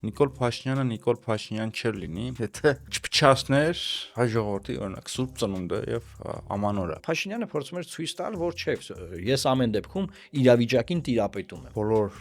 Նիկոլ Փաշինյանը Նիկոլ Փաշինյան չէր լինի, եթե չփչացներ հայ ժողովրդի օրինակ Սուրբ Ծնունդը եւ Ամանորը։ Փաշինյանը փորձում էր ցույց տալ, որ չէ, ես ամեն դեպքում իրավիճակին տիրապետում եմ։ Բոլոր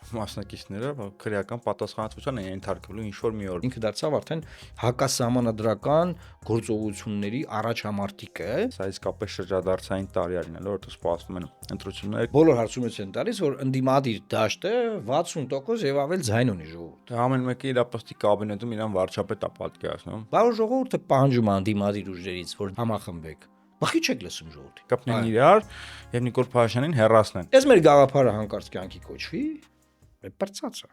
մասնակիցները քրեական պատասխանատվության են ենթարկվելու ինչ-որ մի օր։ Ինքը դարձավ արդեն հակասահմանադրական գործողությունների առաջամարտիկը։ Սա իսկապես շրջադարձային տարի է լինելու, որտեղ սպասվում են ընտրություններ։ Բոլոր հարցումներ են տալիս, որ ընդդիմադիր դաշտը 60% եւ ավել ձայն ունի ժողովուրդ։ Ամեն մեկը իր ապստի կաբինետում իրան վարչապետ է պատկերացնում։ Բայց ժողովուրդը պահանջում է ընդդիմադիր ուժերից, որ համախմբեք։ Բախի չեք լսում ժողովրդի։ Կապնեն իրար եւ Նիկոլ Փաշինյանին հեռացնեն։ Այս մեր գաղափարը հանկարծ կյանքի կոչվի, բրծած է։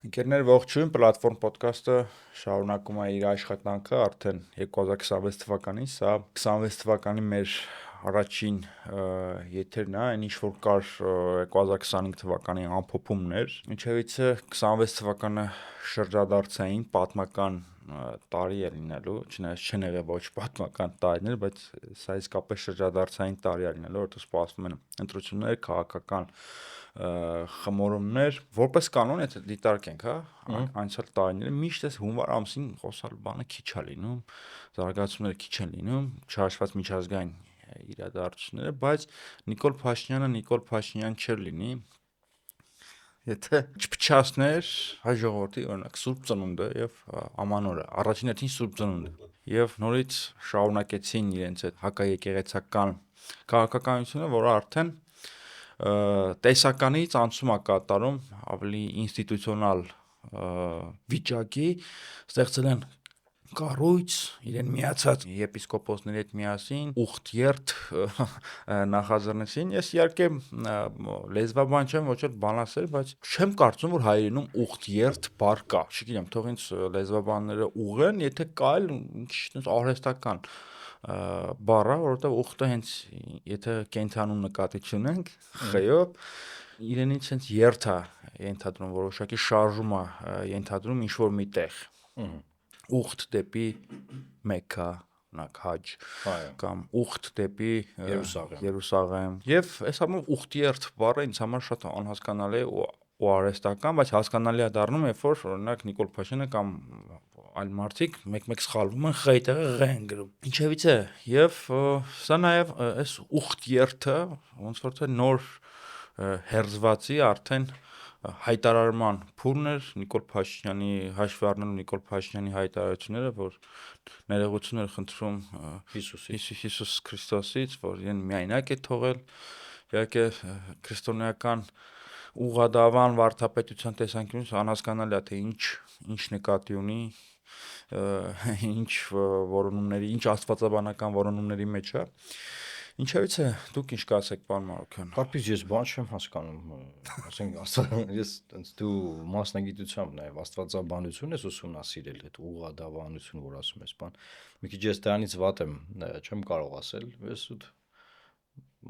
Ընկերներ, ողջույն, Պլատֆորմ ոդքասթը շարունակում է իր աշխատանքը արդեն 2026 թվականին, սա 26 թվականի մեր առաջին եթերն է, այն ինչ որ կար 2025 թվականի ամփոփումներ, ինչևիցե 26 թվականը շրջադարձային պատմական տարի է լինելու, չնայած չեն եղել ոչ պատմական տարիներ, բայց սա իսկապես շրջադարձային տարի է լինելու, որտեղ սպասվում են ընտրություններ, քաղաքական խմորումներ, որպես կանոն, եթե դիտարկենք, հա, անցյալ տարիները միշտ էս հունվար ամսին խոսալ բանը քիչ է լինում, զարգացումները քիչ են լինում, չհաշված միջազգային իրադարձությունները, բայց Նիկոլ Փաշինյանը Նիկոլ Փաշինյան չէր լինի, եթե չփչացներ հայ ժողովրդի օրինակ Սուրբ Ծնունդը եւ Ամանորը, առաջին հերթին Սուրբ Ծնունդը, եւ նորից շարունակեցին իրենց այդ հակաեկեղեցական քաղաքականությունը, որը արդեն տեսականից անցում է կատարում ավելի ինստիտուցիոնալ վիճակի, ստեղծել են կառույց, իրեն միացած եպիսկոպոսների հետ միասին ուխտ երթ նախաձեռնեցին։ Ես իհարկե լեզվաբան չեմ, ոչ էլ բանասեր, բայց չեմ կարծում, որ հայերենում ուխտ երթ բառ կա։ Չգիտեմ, թող ինձ լեզվաբանները ուղղեն, եթե կա, ինչ արհեստական բառը, որովհետև ուխտը հենց եթե կենթանում նկատի չունենք, խեյով իրենից հենց երթ է ենթադրում, որոշակի շարժում է ենթադրում ինչ-որ մի տեղ։ Ուխտ դեպի Մեքքա, Հաջ, կամ ուխտ դեպի Երուսաղեմ։ Եվ այս ամեն ուխտի երթ բառը ինձ համար շատ անհասկանալի է ու արհեստական, բայց հասկանալի է դառնում, երբ որ օրինակ Նիկոլ Փաշինյանը կամ այլ մարդիկ մեկ-մեկ սխալվում են, խեյտեղը ղ են գրում։ Ինչևիցե, եւ սա նաեւ այս ուխտ երթը ոնց որ թե նոր հերձվածի արդեն հայտարարման փուլն էր Նիկոլ Փաշինյանի հաշվի առնելու Նիկոլ Փաշինյանի հայտարարությունները, որ ներողություն էր խնդրում Հիսուս Քրիստոսից, որ իրեն միայնակ է թողել, իհարկե քրիստոնեական ուղղադավան վարդապետության տեսանկյունից անհասկանալի է, թե ինչ նկատի ունի, ինչ որոնումների, ինչ աստվածաբանական որոնումների մեջ է։ Ինչևիցե դուք ինչ կասեք, պարոն Մարուքյան։ Կարծես ես բան չեմ հասկանում, ասենք ես դու մասնագիտությամբ նաև աստվածաբանություն ես ուսումնասիրել, այդ ուղղադավանություն, որ ասում ես, բան։ Մի քիչ ես դրանից վատ եմ, չեմ կարող ասել, ես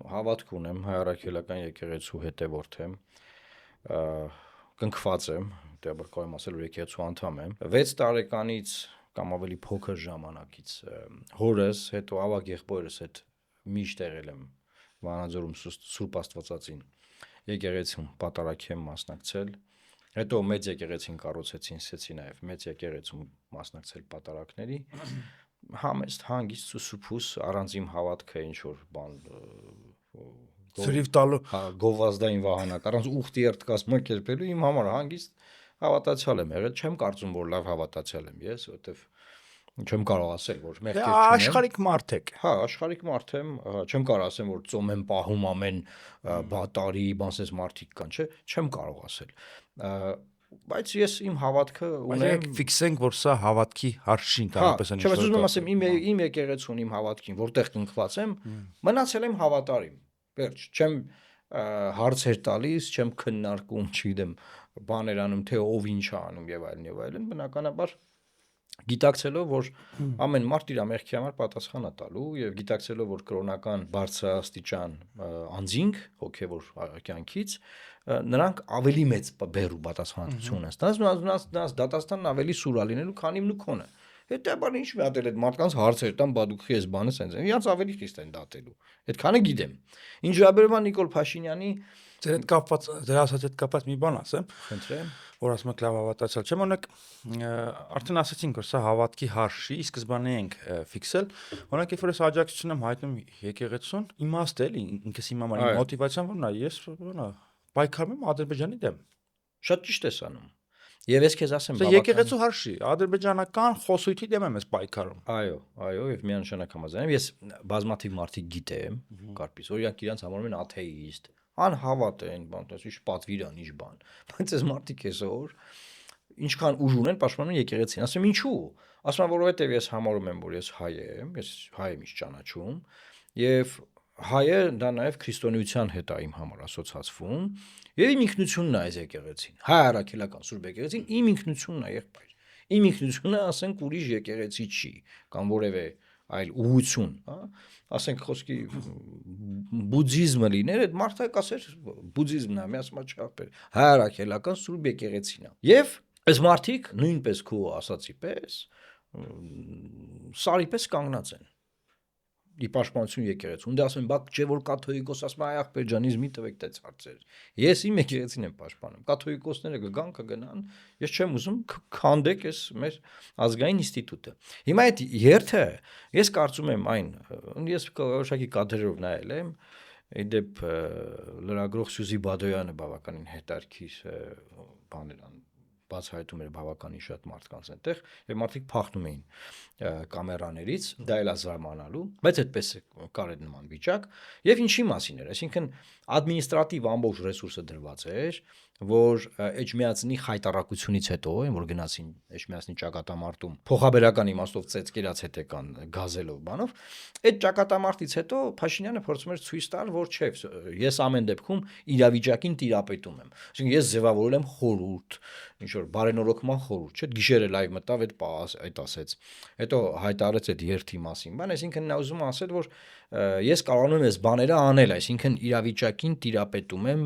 հավատք ունեմ, հայ առաքելական եկեղեցու հետևորդ եմ, կնքված եմ, դեռ կարող եմ ասել, որ եկեղեցու անդամ եմ։ 6 տարեկանից կամ ավելի փոքր ժամանակից հորս, հետո ավագ եղբորս հետ միշտ եղել եմ Վանաձորում Սուրբ Աստվածածին եկեղեցում պատարագ եմ մասնակցել, հետո մեծ եկեղեցին կառուցեցին, ասեցի նաև մեծ եկեղեցում մասնակցել պատարագների, համեստ, հանգիստ ու սուփուս, առանց իմ հավատքը ինչ որ բան Զրիվ տալու, գովազդային վահանակ, առանց ուխտի երթ կազմակերպելու իմ համար հանգիստ հավատացյալ եմ եղել, չեմ կարծում, որ լավ հավատացյալ եմ ես, որովհետև չեմ կարող ասել, որ մեղքեր չունեմ։ Աշխարհիկ մարդ եք։ Հա, աշխարհիկ մարդ եմ, չեմ կարող ասեմ, որ ծոմ եմ պահում ամեն տարի, բանսես մարդիկ կան, չէ, չեմ կարող ասել։ Բայց ես իմ հավատքը ունեմ, ֆիքսենք, որ սա հավատքի հարց չի ընդհանրապես Չէ, բայց ուզում եմ ասեմ, իմ եկեղեցուն, իմ հավատքին, որտեղ կնքված եմ, մնացել եմ հավատարիմ։ Վերջ, չեմ հարցեր տալիս, չեմ քննարկում, չգիտեմ, բաներ անում, թե ով ինչ է անում եւ այլն, բնականաբար գիտակցելով, որ ամեն մարդ իր մեղքի համար պատասխան է տալու եւ գիտակցելով, որ կրոնական բարձրաստիճան անձինք հոգեվոր կյանքից նրանք ավելի մեծ բեռ ու պատասխանատվություն են ստանում, նրանց դատաստանն ավելի սուր է լինելու, քան իմն ու քոնը։ Հետաբար ինչ մի հատ էլ այդ մարդկանց հարցեր տան, բա դուք ես բանը սենց են։ Իրանց ավելի խիստ են դատելու։ Այդքանը գիտեմ։ Ինչ վերաբերում է Նիկոլ Փաշինյանի Ձեր հետ կապված, ձեր ասած հետ կապված մի բան ասեմ, խնդրեմ, որ ասում եք լավ հավատացյալ չեմ, օրինակ արդեն ասացինք, որ սա հավատքի հարշի, ի սկզբանե ենք ֆիքսել, օրինակ երբ որ ես աջակցություն եմ հայտնում եկեղեցուն, իմաստ է էլի, ինքս իմ համար մոտիվացիան որն է, ես որն է, պայքարում եմ Ադրբեջանի դեմ։ շատ ճիշտ ես անում։ Եվ ես քեզ ասեմ, Սա եկեղեցու հարշի, ադրբեջանական խոսույթի դեմ եմ ես պայքարում։ Այո, եւ միանշանակ համաձայն եմ։ Ես բազմաթիվ մարդիկ գիտեմ, Կարպիս, օրինակ իրանց համարում են աթեիստ, անհավատ են, բան, ինչ պատվիր ան, ինչ բան։ Բայց այս մարդիկ այսօր ինչքան ուժ ունեն պաշտպանում եկեղեցին։ Ասում եմ ինչու։ Ասում եմ որովհետեւ ես համարում եմ, որ ես հայ եմ իշ ճանաչում եւ հայը դա նաեւ քրիստոնեության հետ է իմ համար ասոցացվում եւ իմ ինքնությունն է այս եկեղեցին։ Հայ առաքելական Սուրբ եկեղեցին իմ ինքնությունն է, եղբայր։ Իմ ինքնությունը, ասենք, ուրիշ եկեղեցի չի կամ որևէ այլ ուղություն, հա, ասենք խոսքի բուդդիզմը լիներ, այդ մարդը կասեր բուդդիզմն է, մի ասում չափեր, հայ առաքելական Սուրբ եկեղեցին է։ Եվ այս մարդիկ նույնպես քո ասացի պես սարի պես կանգնած են։ Ի պաշտպանություն եկեղեցու։ Ունդե ասում են, բա չէ որ կաթողիկոս ասում այ ախպեր ջան, ինձ մի տվեք դեց հարցեր։ Ես իմ եկեղեցին եմ պաշտպանում։ Կաթողիկոսները կգան, կգնան, ես չեմ ուզում քանդեք այս մեր ազգային ինստիտուտը։ Հիմա այդ երթը ես կարծում եմ այն, ես որոշակի կադրերով նայել եմ, իդեպ լրագրող Սյուզի Բադոյանը բավականին հետարքիր բաներ ան բացահայտում էր բավականին շատ մարդկանց այնտեղ եւ մարդիկ փախնում էին կամերաներից դա էլ ազարմանալու բայց այդպես կար այդ նման վիճակ եւ ինչի մասին էր այսինքն ադմինիստրատիվ ամբողջ ռեսուրսը դրված էր որ Էջմիածնի խայտարակությունից հետո այն որ գնացին Էջմիածնի ճակատամարտում փոխաբերական իմաստով ծեծկերած հետ եկան գազելով բանով այդ ճակատամարտից հետո Փաշինյանը փորձում էր ցույց տալ որ չէ ես ամեն դեպքում իրավիճակին տիրապետում եմ այսինքն ես ձևավորել եմ խորհուրդ ինչ որ բարենորոգման խորհուրդ չէ գիշերը լայվ մտավ այդ ասեց հետո հայտարարեց այդ երթի մասին բան այսինքն նա ուզում է ասել որ ես կարողանում եմ այս բաները անել այսինքն իրավիճակին տիրապետում եմ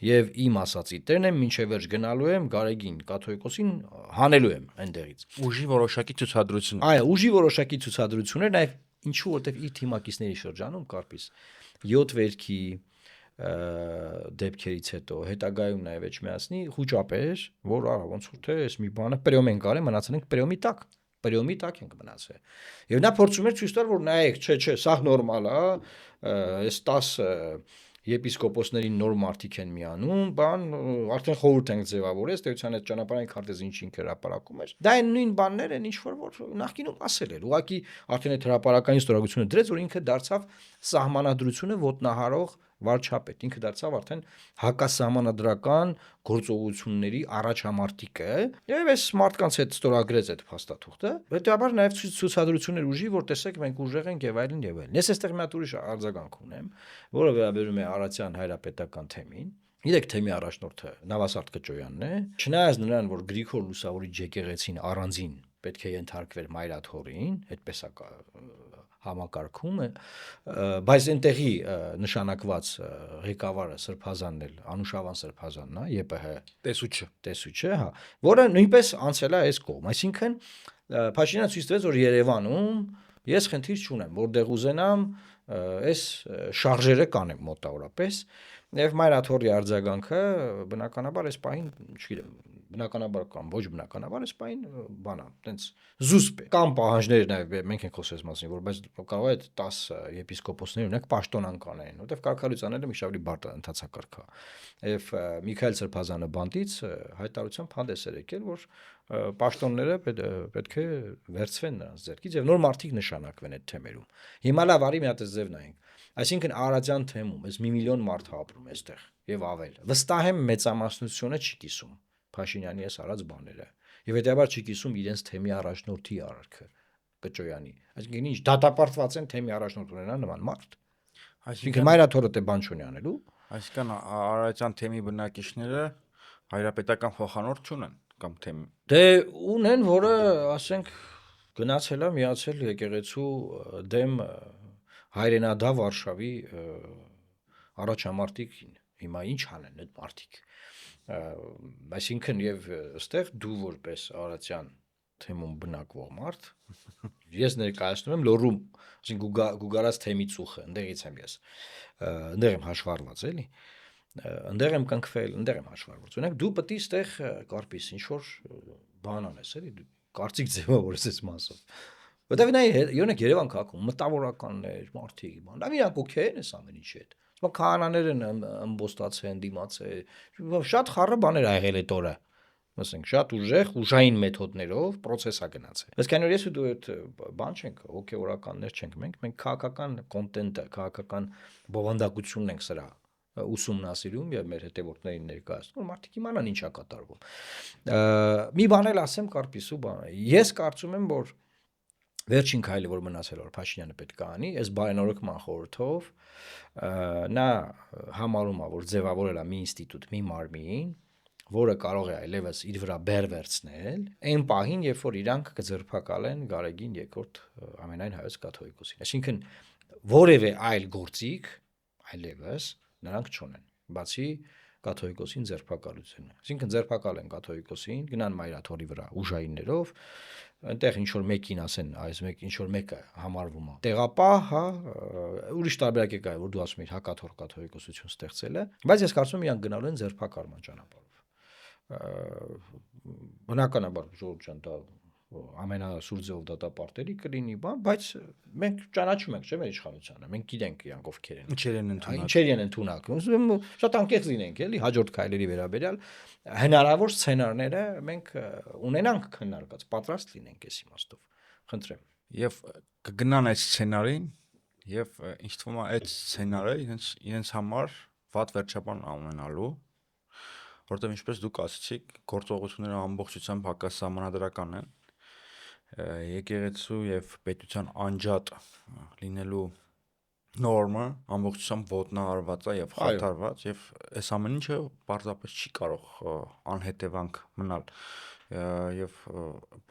եւ իմ ասացի տերն եմ մինչեւ վերջ գնալու եմ Գարեգին կաթողիկոսին հանելու եմ այնտեղից ուժի որոշակի ցուցադրություն այո ուժի որոշակի ցուցադրություններ նաեւ ինչու որտեվ իր թիմակիցների շրջանում Կարպիս 7 վերքի դեպքերից հետո հետագայում նաև Էջմիածնի խոճապեր, որ արա ոնց որ թե այս մի բանը պրիոմ են կարել, մնացել ենք պրիոմի տակ ենք մնացել։ Եվ նա փորձում էր ցույց տալ, որ նայեք, չէ, սա նորմալ է, այս 10 եպիսկոպոսների նոր մարդիկ են միանում, բան, արդեն խորհուրդ ենք ձևավորել, ստեյության այդ ճանապարհային քարտեզը ինչ հրապարակում էր։ Դա այն նույն բաններ են, ինչ որ նախկինում ասել էր։ Ուղղակի արդեն այդ հրապարակային ստորագրությունը դրեց, որ ինքը դարձավ սահմանադրությունը ոտնահարող վարչապետ ինքը դարձավ արդեն հակասահմանադրական գործողությունների առաջամարտիկը եւ այս մարդկանց հետ ստորագրեց այդ փաստաթուղթը հետեւաբար նաեւ ցուցադրություններ ուժի որ տեսեք մենք ուժեղ ենք եւ այլն եւ այլն ես այստեղ մի հատ ուրիշ արձագանք ունեմ որը վերաբերում է Արարատյան հայրապետական թեմին Իրեք թեմի առաջնորդը Նավասարդ Կճոյանն է չնայած նրան որ Գրիգոր Լուսավորիչ եկեղեցին առանձին պետք է ենթարկվեր Մայրաթորին այդպես է համակարգում է բայց այնտեղի նշանակված ղեկավարը Սրբազանն էլ Անուշավան Սրբազանն է ԵՊՀ տեսուչը հա որը նույնպես անցել է այս կողմ այսինքն Փաշինյանը ցույց տվեց որ Երևանում ես խնդիր չունեմ որտեղ ուզենամ այս շարժերը կանեմ մոտավորապես եւ Մայրաթորի արձագանքը բնականաբար այս պահին չգիտեմ բնականաբար կամ ոչ բնականաբար այս պահին բանա տենց զուսպ է կամ պահանջներ նաև մենք ենք խոսել մասին որ բայց կարող է 10 եպիսկոպոսներ ունենք պաշտոնան կանեն որտեվ կարգալույցանելը մի շավի բարդ ընթացակարգ է եւ Միքայել Սրբազանը բանտից հայտարարությամբ հանդես էր եկել որ պաշտոնները պետք է վերցվեն նրանց ձեռքից եւ նոր մարդիկ նշանակվեն այդ թեմերում հիմա լավ արի մի հատ ձև նայենք այսինքն Արարատյան թեմում այս 1 միլիոն մարդ ապրում է այստեղ եւ ավել վստահ եմ մեծամասնությունը չի կիսում Փաշինյանի այս արած բաները եւ հետեւաբար չի կիսում իրենց թեմի առաջնորդի արարքը Կճոյանի այսինքն ինչ դատապարտված են թեմի առաջնորդ ունենան նման մարդ այսինքն Մայրաթորը դե բան չունի անելու այսինքն Արարատյան թեմի բնակիչները հայրապետական փոխանորդ չունեն կամ թեմի դե ունեն որը ասենք գնացել է միացել եկեղեցու դեմ հայրենադա Վարշավի առաջամարտիկին հիմա ինչ անեն այդ մարդիկ այսինքն եւ այստեղ դու որպես Արարատյան թեմում բնակվող մարդ, ես ներկայացնում եմ լոռու, այսինքն գուգարած թեմի ծուխը, ընդեղից եմ ես, ընդեղ եմ հաշվառված, էլի, ընդեղ եմ կնքվել, ընդեղ եմ հաշվառված։ Օրինակ դու պետք է ստեղ կարպիս ինչ որ բան անես, էլի, կարծիք ձևավորես այս մասով։ Որտեւ նա յոնեք Երևան քաղաքում մտավորականներ, մարդիկ, բան, դա իրանք օքեյ են այս ամեն ինչի հետ։ Սա քահանաներն ըմբոստացեն, դիմացե, շատ խառը բաներ ա եղել այդ օրը։ Ասենք շատ ուժային մեթոդներով process-ա գնացել։ Բայց քանի որ ես ու դու այդ բան չենք, հոգեորականներ չենք, մենք քաղաքական կոնտենտը, քաղաքական բովանդակությունն ենք սրա ուսումնասիրում եւ մեր հետևորդներին ներկայացնում, որ մարդիկ իմանան ինչա կատարվում։ Մի բան էլ ասեմ կարպիսու բանը։ Ես կարծում եմ, որ վերջին քայլը, որ մնացել որ Փաշինյանը պետք է անի, այս բարենորոգման խորհրդով նա համարում է, որ ձևավորել է մի ինստիտուտ, մի մարմին, որը կարող է այլևս իր վրա բեր վերցնել, այն պահին, երբ որ իրանք կձերբակալեն Գարեգին երկրորդ ամենայն հայոց կաթողիկոսին։ Այսինքն որևէ այլ գործիք այլևս նրանք չունեն, բացի կաթողիկոսին ձերբակալությունը։ Այսինքն ձերբակալեն կաթողիկոսին, գնան մայրաթորի վրա ուժայիններով, այնտեղ ինչ որ մեկին ասեն, այս մեկ ինչ որ մեկը համարվում է տեղապահ, հա, ուրիշ տարբերակ է կա, որ դու ասում ես հակաթող կաթողիկոսություն ստեղծել է, բայց ես կարծում եմ իրանք գնալու են ձերբակալման ճանապարհով։ Բնականաբար ժողովուրդ ջան, դա ամենասուր ձևով դատապարտելի կլինի, բայց մենք ճանաչում ենք, չէ՞, մեր իշխանությանը, մենք գիտենք իրանք ովքեր են։ Ինչեր են ընդունակ։ Շատ անկեղծ լինենք, էլի, հաջորդ քայլերի վերաբերյալ հնարավոր սցենարները մենք ունենանք քննարկած, պատրաստ լինենք այս իմաստով։ Խնդրեմ։ Եվ կգնան այդ սցենարին եւ ինչ թվում է այդ սցենարը իրենց համար վատ վերջաբան ունենալու, որտեղ ինչպես դուք ասացիք, գործողությունները ամբողջությամբ հակասահմանադրական են, եկեղեցու եւ պետության անջատ լինելու նորմը ամբողջությամբ ոտնահարված է եւ խաթարված եւ այս ամեն ինչը պարզապես չի կարող անհետևանք մնալ եւ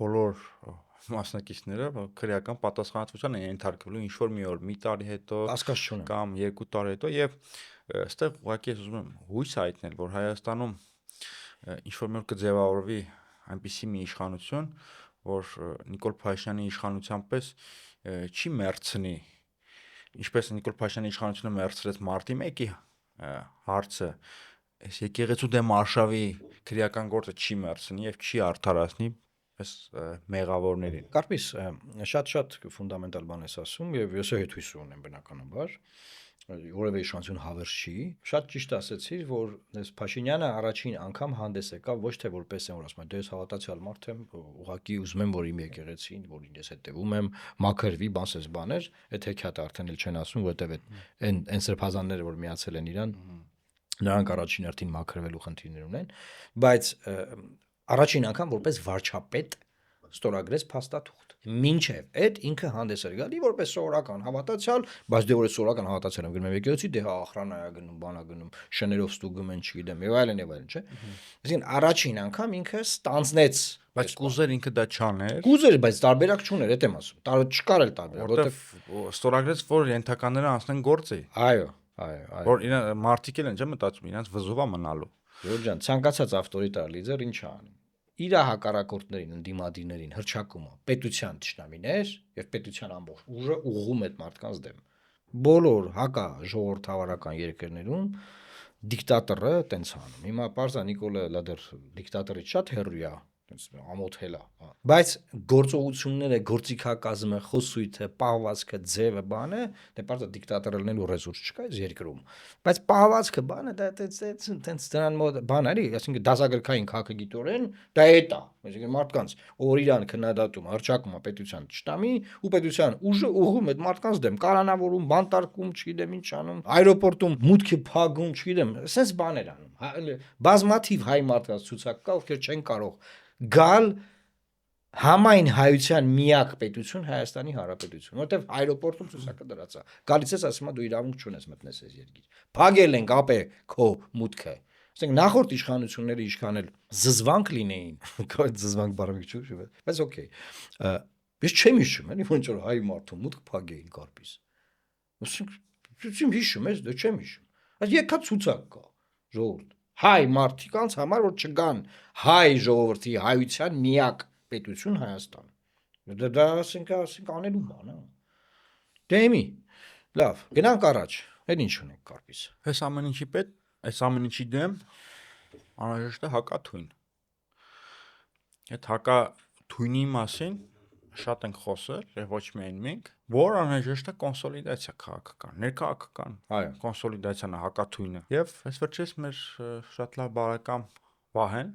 բոլոր մասնակիցները քրեական պատասխանատվության են ենթարկվելու ինչ որ մի օր, մի տարի հետո կամ 2 տարի հետո եւ այստեղ ուղղակի ես ուզում եմ հույս հայտնել, որ Հայաստանում ինչ որ մի օր կձևավորվի այնպիսի մի իշխանություն, որ Նիկոլ Փաշինյանի իշխանության պես չի մերցնի, ինչպես Նիկոլ Փաշինյանի իշխանությունը մերցրեց մարտի 1-ի հարցը, այս եկեղեցու դեմ արշավի քրեական գործը չի մերցնի եւ չի արդարացնի այս մեղավորներին։ Կարպիս շատ ֆունդամենտալ բան ես ասում եւ ես հետ հույս ունեմ բնականաբար, որևէ իշխանություն հավերժ չի։ Շատ ճիշտ ասացիր, որ այս Փաշինյանը առաջին անգամ հանդես եկավ ոչ թե որպես այն որ ասում եմ, դե ես հավատացյալ մարդ եմ, ուղղակի ուզում եմ որ իմ եկեղեցին, որին ես հետևում եմ, մաքրվի, բանսես բաներ, այդ հեքիաթը արդեն էլ չեն ասում, որտեվ այն սրբազանները որ միացել են իրան, նրանք առաջին հերթին մաքրվելու խնդիրներ ունեն, բայց առաջին անգամ որպես վարչապետ ստորագրեց փաստաթուղթ։ Մինչև այդ ինքը հանդես էր գալի որպես սովորական հավատացյալ, բայց դե որ է սովորական հավատացյալ եմ գնում եմ եկեղեցի, դե հա ախրանայա գնում, բանա գնում, շներով ստուգում են, չգիտեմ, եւ այլն, չէ։ Այսինքն առաջին անգամ ինքը ստանձնեց, բայց կուզեր ինքը դա չաներ։ Կուզեր, բայց տարբերակ չուներ, էդ եմ ասում։ Չկար էլ տարբերակ, որտեվ ստորագրեց, որ ենթականները անցնեն գործի։ Այո։ Որ իրեն մարտիկել են, չէ՞ մտածում, իրանց վզովա մնալու։ Ժորժ ջան, ցանկացած ավտորիտար լիդեր ինչ անի։ Իր հակառակորդներին, ընդդիմադիրներին հրճակում է պետության ճշտամիներ եւ պետության ամբողջ ուժը ուղղում այդ մարդկանց դեմ։ Բոլոր հակա ժողովրդավարական երկրներում դիկտատորը տենց անում։ Հիմա պարզա Նիկոլը լադեր դիկտատորից շատ հեռու է, ամոթել է, բայց գործողությունները, գործիքակազմը, խոսույթը, պահվածքը, ձևը, բանը, դե պարզա դիկտատորը լինելու ռեսուրս չկա այս երկրում, բայց պահվածքը, բանը դա տենց դրան մոտ բան էլի, այսինքն դասագրքային քաղաքագիտորեն դա է դա, այսինքն մարդկանց որ իրան քննադատում, հրճակում է պետության ճշտամի ու պետության ուժը ուղղում այդ մարդկանց դեմ, կալանավորում, բանտարկում, չգիտեմ ինչ անում, այրոպորտում մուտքը փակում, չգիտեմ, sense բաներ անում, բազմաթիվ հայ մարդկանց ցուցակ կա, ովքեր չեն կարող գալ համայն հայության միակ պետություն Հայաստանի Հանրապետություն, որտեվ այրոպորտում ցուցակը դրած է։ Գալիս ես ասում դու իրավունք չունես մտնես այս երկիր։ Փագել ենք ապե քո մուտքը։ Ասենք նախորդ իշխանությունները իշխանել զզվանք լինեին, զզվանք բառը չէ, բայց օքեյ։ Ես չեմ հիշում, էլի ոնց որ հայ մարդու մուտք փագեին կարպիս։ Ասենք հիշում ես, դե չեմ հիշում։ Այս եկա ցուցակ կա, ժողովուրդ։ Հայ մարդկանց համար որ չգան հայ ժողովրդի հայության միակ պետություն Հայաստան։ Դա ասենք անելու բան է։ Դե իմի։ Լավ, գնանք առաջ։ Այդ ինչ ունենք կարպիս։ Այս ամեն ինչի պետ, այս ամեն ինչի դեմ անհրաժեշտ է հակաթույն։ Այդ հակաթույնի մասին շատ ենք խոսել, եւ ոչ միայն մենք, որ անհրաժեշտ է կոնսոլիդացիա քաղաքական, ներքաղաքական Այո։ կոնսոլիդացիան է հակաթույնը։ Եվ այս վերջերս մեր շատ լավ բարեկամ Վահեն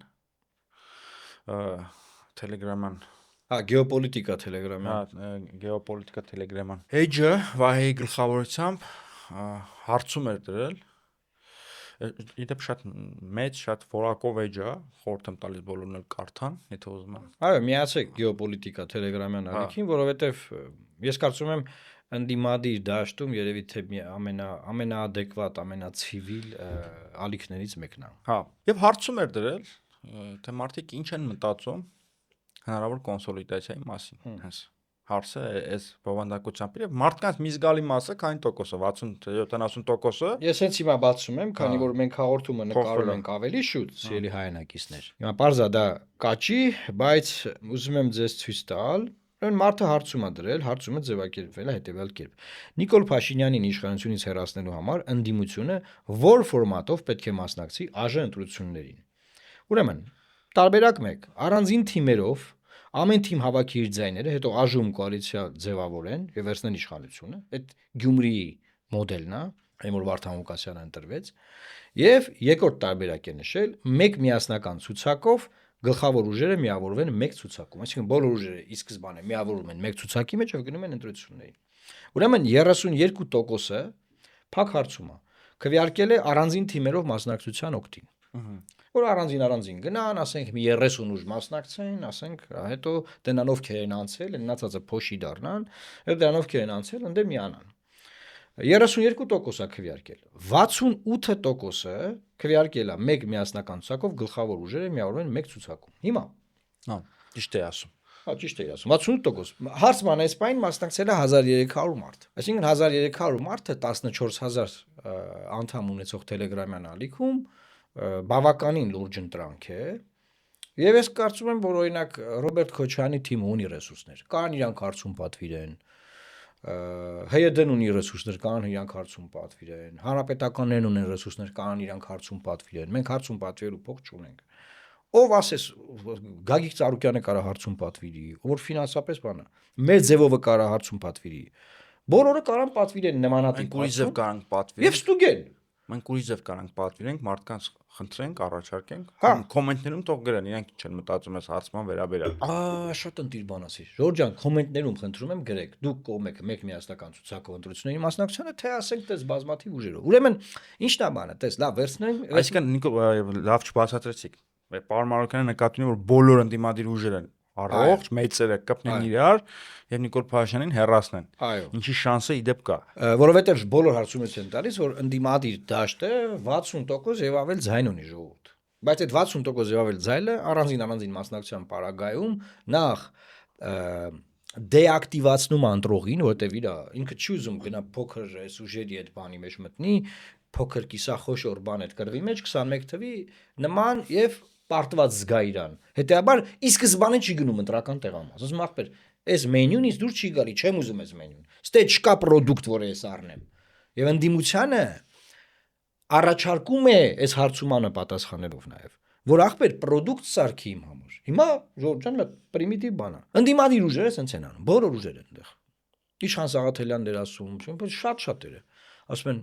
Telegram-ան Գեոպոլիտիկա Telegram-ը։ գեոպոլիտիկա Telegram-ան Էջը Վահեի գլխավորությամբ հարցում էր դրել իդեպ շատ մեծ, շատ որակով էջ է, խորհուրդ եմ տալիս բոլորն էլ կարդան, եթե ուզում են։ Այո, միացեք գեոպոլիտիկա Telegram-յան ալիքին, որովհետև ես կարծում եմ ընդդիմադիր դաշտում երևի թե ամենաադեկվատ, ամենացիվիլ ալիքներից մեկն է։ Հա, եւ հարցում էր դրել, թե մարդիկ ինչ են մտածում հնարավոր կոնսոլիդացիայի մասին, հենց հարցը այս բովանդակությամբ եւ մարդկանց մի զգալի մասը, քանի տոկոսը, 60-70%-ը։ Ես հենց հիմա բացում եմ, քանի որ մենք հաղորդումը նկարում ենք ավելի շուտ, սիրելի հայրենակիցներ։ Հիմա parza դա կաճի, բայց ուզում եմ ձեզ ցույց տալ։ Ուրեմն մարդը հարցում է դրել, հարցումը ձևակերպվել է հետեւյալ կերպ։ Նիկոլ Փաշինյանին իշխանությունից հեռացնելու համար ընդդիմությունը որ ֆորմատով պետք է մասնակցի ԱԺ ընտրություններին։ Ուրեմն, տարբերակ 1, առանձին թիմերով ամեն թիմ հավաքի իր ձայները, հետո ԱԺ-ում կոալիցիա ձևավորեն եւ վերցնեն իշխանությունը։ Այդ Գյումրիի մոդելն է, այն որ Վարդան Ղուկասյանը ընտրվեց։ Եվ երկրորդ տարբերակ է նշել, մեկ միասնական ցուցակով գլխավոր ուժերը միավորվեն մեկ ցուցակում, այսինքն բոլոր ուժերը ի սկզբանե միավորվում են մեկ ցուցակի մեջ եւ գնում են ընտրություններին։ Ուրեմն 32%-ը փակ հարցում է, քվեարկել է առանձին թիմերով մասնակցության օգտին։ Որ առանձին գնան, ասենք մի 30 ուժ մասնակցեն, ասենք, հետո դրանով ովքեր են անցել, մնացածը փոշի դառնան, եւ դրանով ովքեր են անցել, ընդ միանան։ 32% է քվեարկել։ 68%-ը քվեարկել է մեկ միասնական ցուցակով գլխավոր ուժերը միավորվեն մեկ ցուցակում։ Հիմա, հա, ճիշտ է ասում։ Հա, ճիշտ է ասում։ 68%։ Հարցման այս պայն մասնակցել է 1300 մարդ։ Այսինքն 1300 մարդը 14000 անդամ ունեցող Telegram-յան ալիքում բավականին լուրջ ընտրանք է։ Եվ ես կարծում եմ, որ օրինակ Ռոբերտ Քոչյանի թիմը ունի ռեսուրսներ։ Կան իրանք հարցում պատվիրեն։ ՀՅԴ-ն ունի ռեսուրսներ, կան իրանք հարցում պատվիրեն։ Հանրապետականներն ունեն ռեսուրսներ, կան իրանք հարցում պատվիրեն։ Մենք հարցում պատվիրելու փող չունենք։ Ով ասես Գագիկ Ծառուկյանը կարա հարցում պատվիրի, որ ֆինանսապես բանա։ Մեր ձևովը կարա հարցում պատվիրի։ Բոլորը կարան պատվիրեն նմանատիպ ուրիշ ձև կարանք պատվիրենք։ Եվ ստուգեն։ Մենք ուրիշ ձև կարանք պատվիրենք, մարդկանց խնդրենք, առաջարկենք, Հա։ կոմենտներում թող գրեն, իրանք ինչ են մտածում այս հարցման վերաբերյալ։ Շատ ընտիր բան ասի։ Ժորժ ջան, կոմենտներում խնդրում եմ գրեք։ Դուք կողմեք մեկ միասնական ցուցակով ընտրությունների մասնակցությունը, թե ասենք դες բազմաթիվ ուժերով։ Ուրեմն, ի՞նչն է բանը, տես, լավ, վերցնենք։ Այսինքն լավ չբացատրեցիք։ Պարոն Մարոկյանը նկատի ունի, որ բոլոր ընդդիմադիր ուժերը առողջ, մեծերը կպնեն իրար եւ Նիկոլ Փաշինյանին հեռացնեն։ Այո։ Ինչի շանսը իդեպ կա։ Որովհետեւ բոլոր հարցումից են տալիս, որ ընդդիմադիր դաշտը 60% եւ ավել ձայն ունի ժողովուրդ։ Բայց այդ 60% եւ ավել ձայնը առանձին մասնակցության պարագայում նախ դեակտիվացնում անտրողին, որտեվ ինքը չի ուզում գնա փոքր այս ուժերի այդ բանի մեջ մտնի, փոքր կիսախոշոր բան այդ կրվի մեջ 21 թվի նման եւ պարտված զգա իրան։ Հետեւաբար ի սկզբանե չի գնում ընտրական տեղամաս։ Ասում ախպեր, այս մենյունից դուր չի գալի, չեմ ուզում այս մենյուն։ Ստե չկա պրոդուկտ, որ ես առնեմ։ Եվ ընդդիմությանը առաջարկում է այս հարցումանը պատասխանելով նաեւ, որ ախպեր պրոդուկտ սարքի իմ համար։ Հիմա Ժորժան մի պրիմիտիվ բան է։ Ընդդիմադիր ուժերը սենց են անում, բոլոր ուժերը այնտեղ։ Իշխան Սաղաթելյանն էր ասում, շատ էր։ Ասում են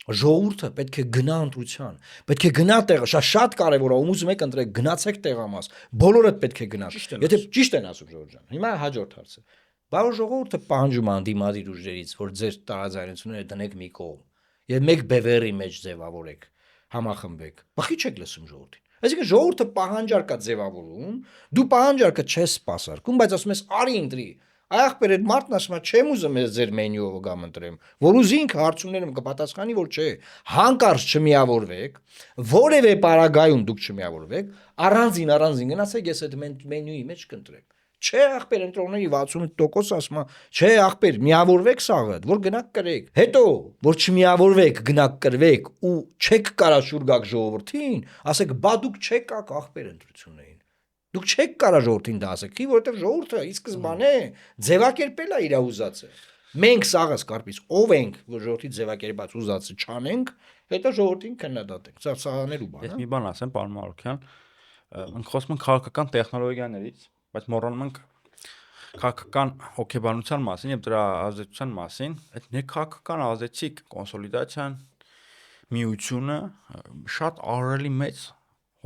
ժողովուրդը պետք է գնա ընտրության, պետք է գնա տեղը, շատ կարևոր է, ում ուզում եք ընտրեք, գնացեք տեղամաս, բոլորդ պետք է գնան։ Եթե ճիշտ են ասում Ժորժ ջան։ Հիմա հաջորդ հարցը։ Բայց ժողովուրդը պահանջում է անդիմադիր ուժերից, որ ձեր տարաձայնությունները դնեք մի կողմ եւ մեկ բևեռի մեջ ձևավորեք, համախմբեք։ Բախի չեք լսում ժողովրդին։ Այսինքն ժողովուրդը պահանջարկ է ձևավորում, դու պահանջարկը չես սպասարկում, բայց ասում ես արի ընտրի։ Ախպեր այդ մարդն ասում է չեմ ուզում ես ձեր մենյուով գամ ընտրեմ, որ ուզի ինքը հարցումներում կպատասխանի, որ չէ, հանկարծ չմիավորվեք, որևէ պարագայում դուք չմիավորվեք, առանձին գնացեք ես այդ մենյուի մեջ կընտրեք։ Չէ ախպեր ընտրողների 68% ասում է, չէ ախպեր միավորվեք սաղը, որ գնաք կրեք։ Հետո որ չմիավորվեք, գնաք կրվեք ու չեք կարա շուր գաք ժողովրդին, ասեք բա դուք չեք ակ ախպեր ընտրություններին։ Դուք չեք կարա ժողովրդին դա ասեք, որովհետև ժողովուրդը ի սկզբանե ձևակերպել է իր ուզածը։ Մենք սաղս կարպից ով ենք, որ ժողովրդի ձևակերպած ուզածը չանենք, հետո ժողովրդին քննադատենք։ Սա սահաներու բան Ես է։ մի բան ասեմ, պարոն Մարուկյան, մենք խոսում ենք քաղաքական տեխնոլոգիաներից, բայց մոռանում ենք քաղաքական հոգեբանության մասին եւ դրա ազդեցության մասին։ Այդ ներքաղաքական ազդեցիկ կոնսոլիդացիան, միությունը շատ ահռելի մեծ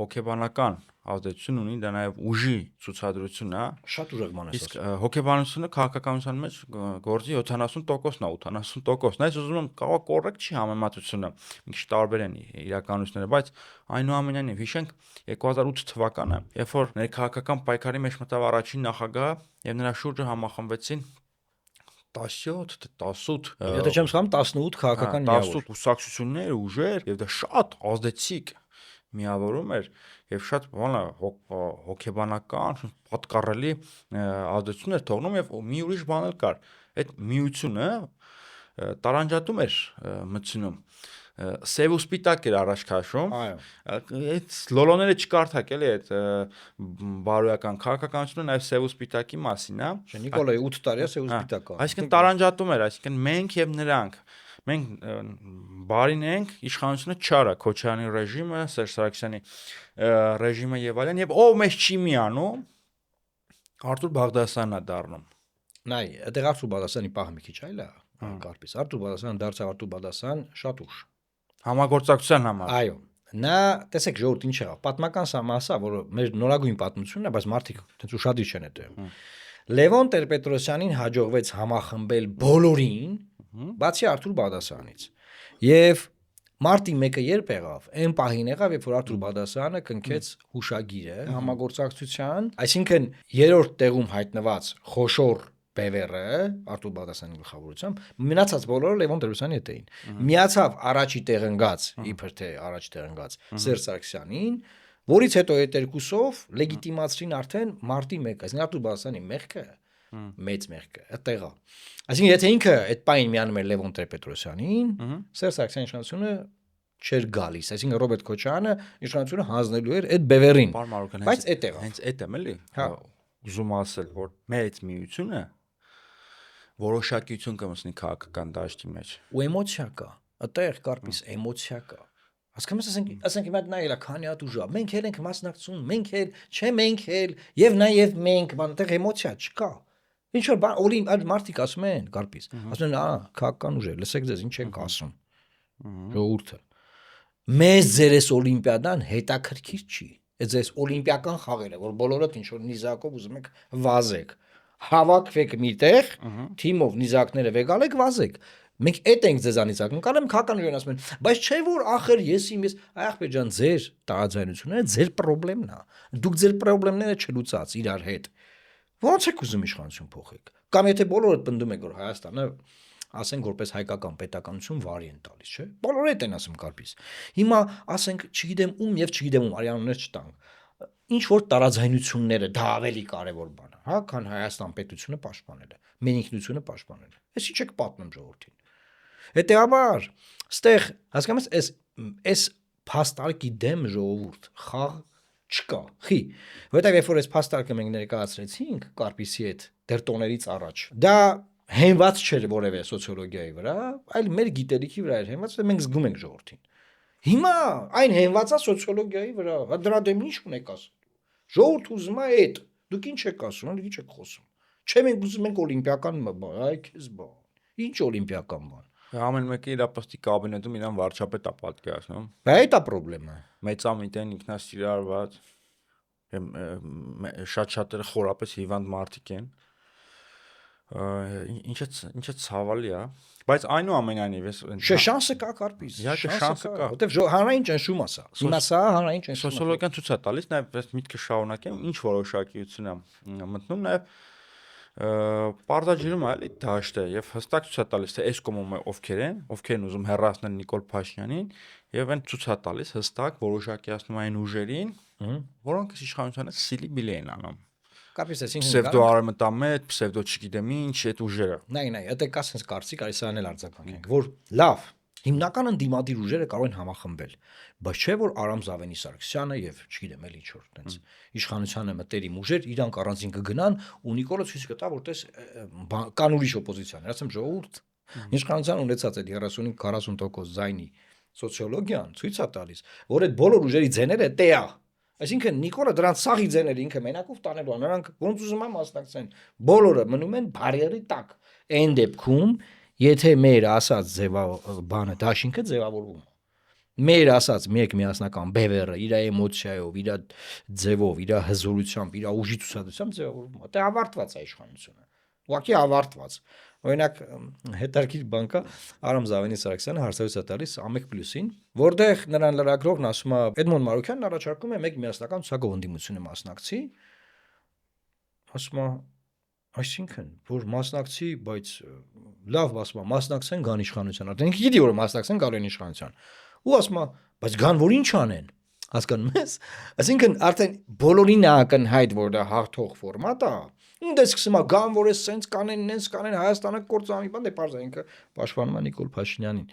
հոգեբանական ազդեցություն ունի, դա նաև ուժի ցուցադրություն է։ Շատ ուժեղ բան է Իսկ ասում։ հոգեբանությունը քաղաքականության մեջ գործի 70%-ն է, 80%-ն։ Այս ուզում եմ կարող կոռեկտ չի համեմատությունը, մի քիչ տարբեր են իրականությունները, բայց այնուամենայնիվ հիշենք 2008 թվականը, երբ որ ներքաղաքական պայքարի մեջ մտավ առաջին նախագահը եւ նրա շուրջը համախմբվեցին 17 Եթե չեմ սխալվում 18 քաղաքական միավոր։ 18 կուսակցություններ, ուժեր եւ դա շատ ազդեցիկ միավորում էր եւ շատ բանը հոգեբանական պատկառելի ազդեցություն էր թողնում եւ մի ուրիշ բան էլ կար։ Այդ միությունը տարանջատում էր մտցնում սև ու սպիտակ էր առաջ քաշում։ Այո։ Այդ լոլոները չկարդակ էլի այդ բարոյական քաղաքականությունը նաև սև ու սպիտակի մասին է։ Չէ, Նիկոլայի 8 տարի է սև ու սպիտակ։ Այսինքն տարանջատում էր, այսինքն մենք եւ նրանք։ Մենք բարին ենք, իշխանությունը չարա, Քոչարյանի ռեժիմը, Սերժ Սարգսյանի ռեժիմը եւ այլն, եւ ով մեզ չի միանում, Արտուր Բաղդասարյանն է դառնում։ Նայ, այդտեղ Արտուր Բաղդասարյանի պահը մի քիչ այլ է, կարպից։ Արտուր Բաղդասարյանը դարձավ Արտուր Բաղդասարյան շատ ուշ։ Համագործակցության համար։ Այո։ Նա, տեսեք, ժողովուրդ ինչ եղավ։ Պատմական սա մասա, որ մեր նորագույն պատմությունն է, բայց մարդիկ այդպես ուշադիր չեն այդտեղ։ Լևոն Տեր-Պետրոսյանին հաջողվեց համախմբել բոլորին, բացի Արտուր Բաղդասարյանից։ Եվ մարտի 1-ը երբ եղավ, այն պահին եղավ, երբ որ Արտուր Բաղդասարյանը կնքեց հուշագիրը համագործակցության, այսինքն երրորդ տեղում հայտնված խոշոր Բևերը Արտուր Բաղդասարյանի գլխավորությամբ մնացած բոլորը Լևոն Տեր-Պետրոսյանի հետ էին։ Միացավ առաջի տեղ ընկած, իբր թե առաջի տեղ ընկած Սերժ Սարգսյանին, որից հետո այդ երկուսով լեգիտիմացրին արդեն մարտի 1-ը, այսինքն Արտուր Բաղդասարյանի մեղքը մեծ մեղքը այդտեղ է։ Այսինքն եթե ինքը այդ պայն միանում էր Լևոն Տեր-Պետրոսյանին, Սերժ Սարգսյանի իշխանությունը չէր գալիս, այսինքն Ռոբերտ Քոչարյանը իշխանությունը հանձնելու էր այդ Բևերին։ Բայց այդտեղ է։ Հենց այդ եմ էլի։ Ուզում ասել, որ մեծ միությունը որոշակիություն կմտնի քաղաքական դաշտի մեջ։ Ու էմոցիա կա։ Այդտեղ կարպիս էմոցիա կա։ Հասկանում ես, ասենք հիմա նայելա քանի հատ ուժա։ Մենք էլ ենք մասնակցում, մենք էլ, չէ մենք էլ, եւ նաեւ մենք, բան այդտեղ էմոցիա չկա։ Ինչ որ բան օլի այդ մարդիկ ասում են կարպիս։ Ասում են, քաղաքական ուժեր, լսեք ձեզ ինչ եք ասում։ Ժողովուրդը։ Մեզ ձեր էս օլիմպիադան հետաքրքիր չի։ Այդ ձեզ օլիմպիական խաղերը, որ բոլորդ ինչ որ նիզակով ուզում եք վազեք։ Հավաքվեք միտեղ, թիմով նիզակները վեգալեք, վազեք։ Մենք այդ ենք ձեզանից ակն կանեմ քաղաքական ուժերն ասում են, բայց չէ որ ախր ես ախպեր ջան ձեր տարաձայնությունները ձեր խնդրեմն է։ Դուք ձեր խնդրեմները չլուծած իրար հետ։ Ո՞նց եք ուզում իշխանություն փոխեք։ Կամ եթե բոլորդ պնդում եք որ Հայաստանը ասենք որպես հայկական պետականություն վարի են տալիս, չէ՞։ Բոլորը այդ են ասում կարպիս։ Հիմա ասենք չգիտեմ ում եւ չգիտեմ ում արյաններ չտանք։ Ինչ որ տարաձայնությունները դա ավելի կարևոր բան է, հա, քան Հայաստան պետությունը պաշտպանելը, մենինքնությունը պաշտպանելը։ Էս ինչ եք պատմում ժողովրդին։ Հետեւաբար, ստեղ հասկանում ես, այս փաստարկի դեմ ժողովուրդ խաղ չկա։ Խի, որտեղ երբ որ այս փաստարկը մենք ներկայացրեցինք Կարպիսի հետ դեռ տոներից առաջ, դա հենված չէր որևէ սոցիոլոգիայի վրա, այլ մեր գիտելիքի վրա էր հենված, ու մենք զգում ենք ժողովրդին։ Հիմա այն հենված է սոցիոլոգիայի վրա, դրա դեմ ինչ ունեք ասում։ Ժողովուրդ ուզում է այդ, դուք ինչ եք ասում, դուք ինչ եք խոսում։ Չէ մենք ուզում ենք օլիմպիական բան, այ քեզ բան։ Ինչ օլիմպիական բան։ Ամեն մեկը իր ապստի կաբինետում իրան վարչապետ է պատկերացնում։ Բա այդ է խնդրեմը։ Մեծամիտեն ինքնասիրարված շատ-շատերը խորապես հիվանդ մարդիկ են։ Ինչը ցավալի է, բայց այնուամենայնիվ ես շանսը կա կարպիս։ Շանսը կա, որտեվ հանրային ճնշում է սա։ Հիմա սա հանրային ճնշում է։ Սոցիոլոգիան ցույց է տալիս, նաև ես միտքը շարունակեմ, ինչ որոշակիություն է մտնում, նաև Պարտաջիրում էլի դաշտը եւ հստակ ցույց է տալիս թե այս կոմումը ովքեր են ուզում հեռացնել Նիկոլ Փաշինյանին եւ այն ցույց է տալիս հստակ որոշակիացնում այն ուժերին, որոնք իշխանությանը սիլի-բիլի են անում։ Կարպիս այսինքն Պսևդո արմատամետ, պսևդո չգիտեմ ինչ, այդ ուժերը։ Նայ, այդտեղ կա sense կարծիք, այս սրանել արձագանքենք, որ լավ, Հիմնական ընդդիմադիր ուժերը կարող են համախմբել, բայց չէ որ Արամ Զավենի Սարգսյանը եւ չգիտեմ էլ ինչ որ տենց իշխանությանը մտերիմ ուժեր իրանք առանձին կգնան ու Նիկոլը ցույց կտա որ տես կան ուրիշ օպոզիցիան, ասեմ ժողովուրդ իշխանության ունեցած այդ 35-40% զայնի սոցիոլոգիան ցույց է տալիս, որ այդ բոլոր ուժերի ձեները տեա Այսինքն Նիկոլը դրանց սաղի ձեները ինքը մենակով տանելու են, նրանք ոնց ուզում են մասնակցեն, բոլորը մնում են բարիերի տակ։ Այն դեպքում, եթե մեր ասած բանը դաշինքը ձևավորվում մեր ասած մեկ միասնական բևերը իր էմոցիայով, իր ձևով, իր հզորությամբ, իր ուժի ցուցադրությամբ ձևավորվում է։ Դա ավարտված է իշխանությունը։ Ուղղակի ավարտված։ Օրինակ հետարքիր բան կա Արամ Զավենի Սարգսյանը հարցազրույց է տալիս Ամեկ+-ին, որտեղ նրան լրագրողն ասում է Էդմոն Մարուքյանն առաջարկում է մեկ միասնական ցուցակով ընդդիմությունը մասնակցի։ Ասում է այսինքն որ մասնակցի, բայց լավ ասում է մասնակցեն գան իշխանության։ Արդեն ինքը գիտի որ մասնակցեն գալու են իշխանության։ Ու ասում է բայց գան որ ինչ անեն։ Հասկանում ես։ Այսինքն արդեն բոլորին է ակնհայտ որ դա հաղթող ֆորմատ է։ Ինձ սկսում է գան որ էս սենց կանեն, նենց կանեն Հայաստանը կործանի, բան դե parza ինքը պաշտպանում է Նիկոլ Փաշինյանին։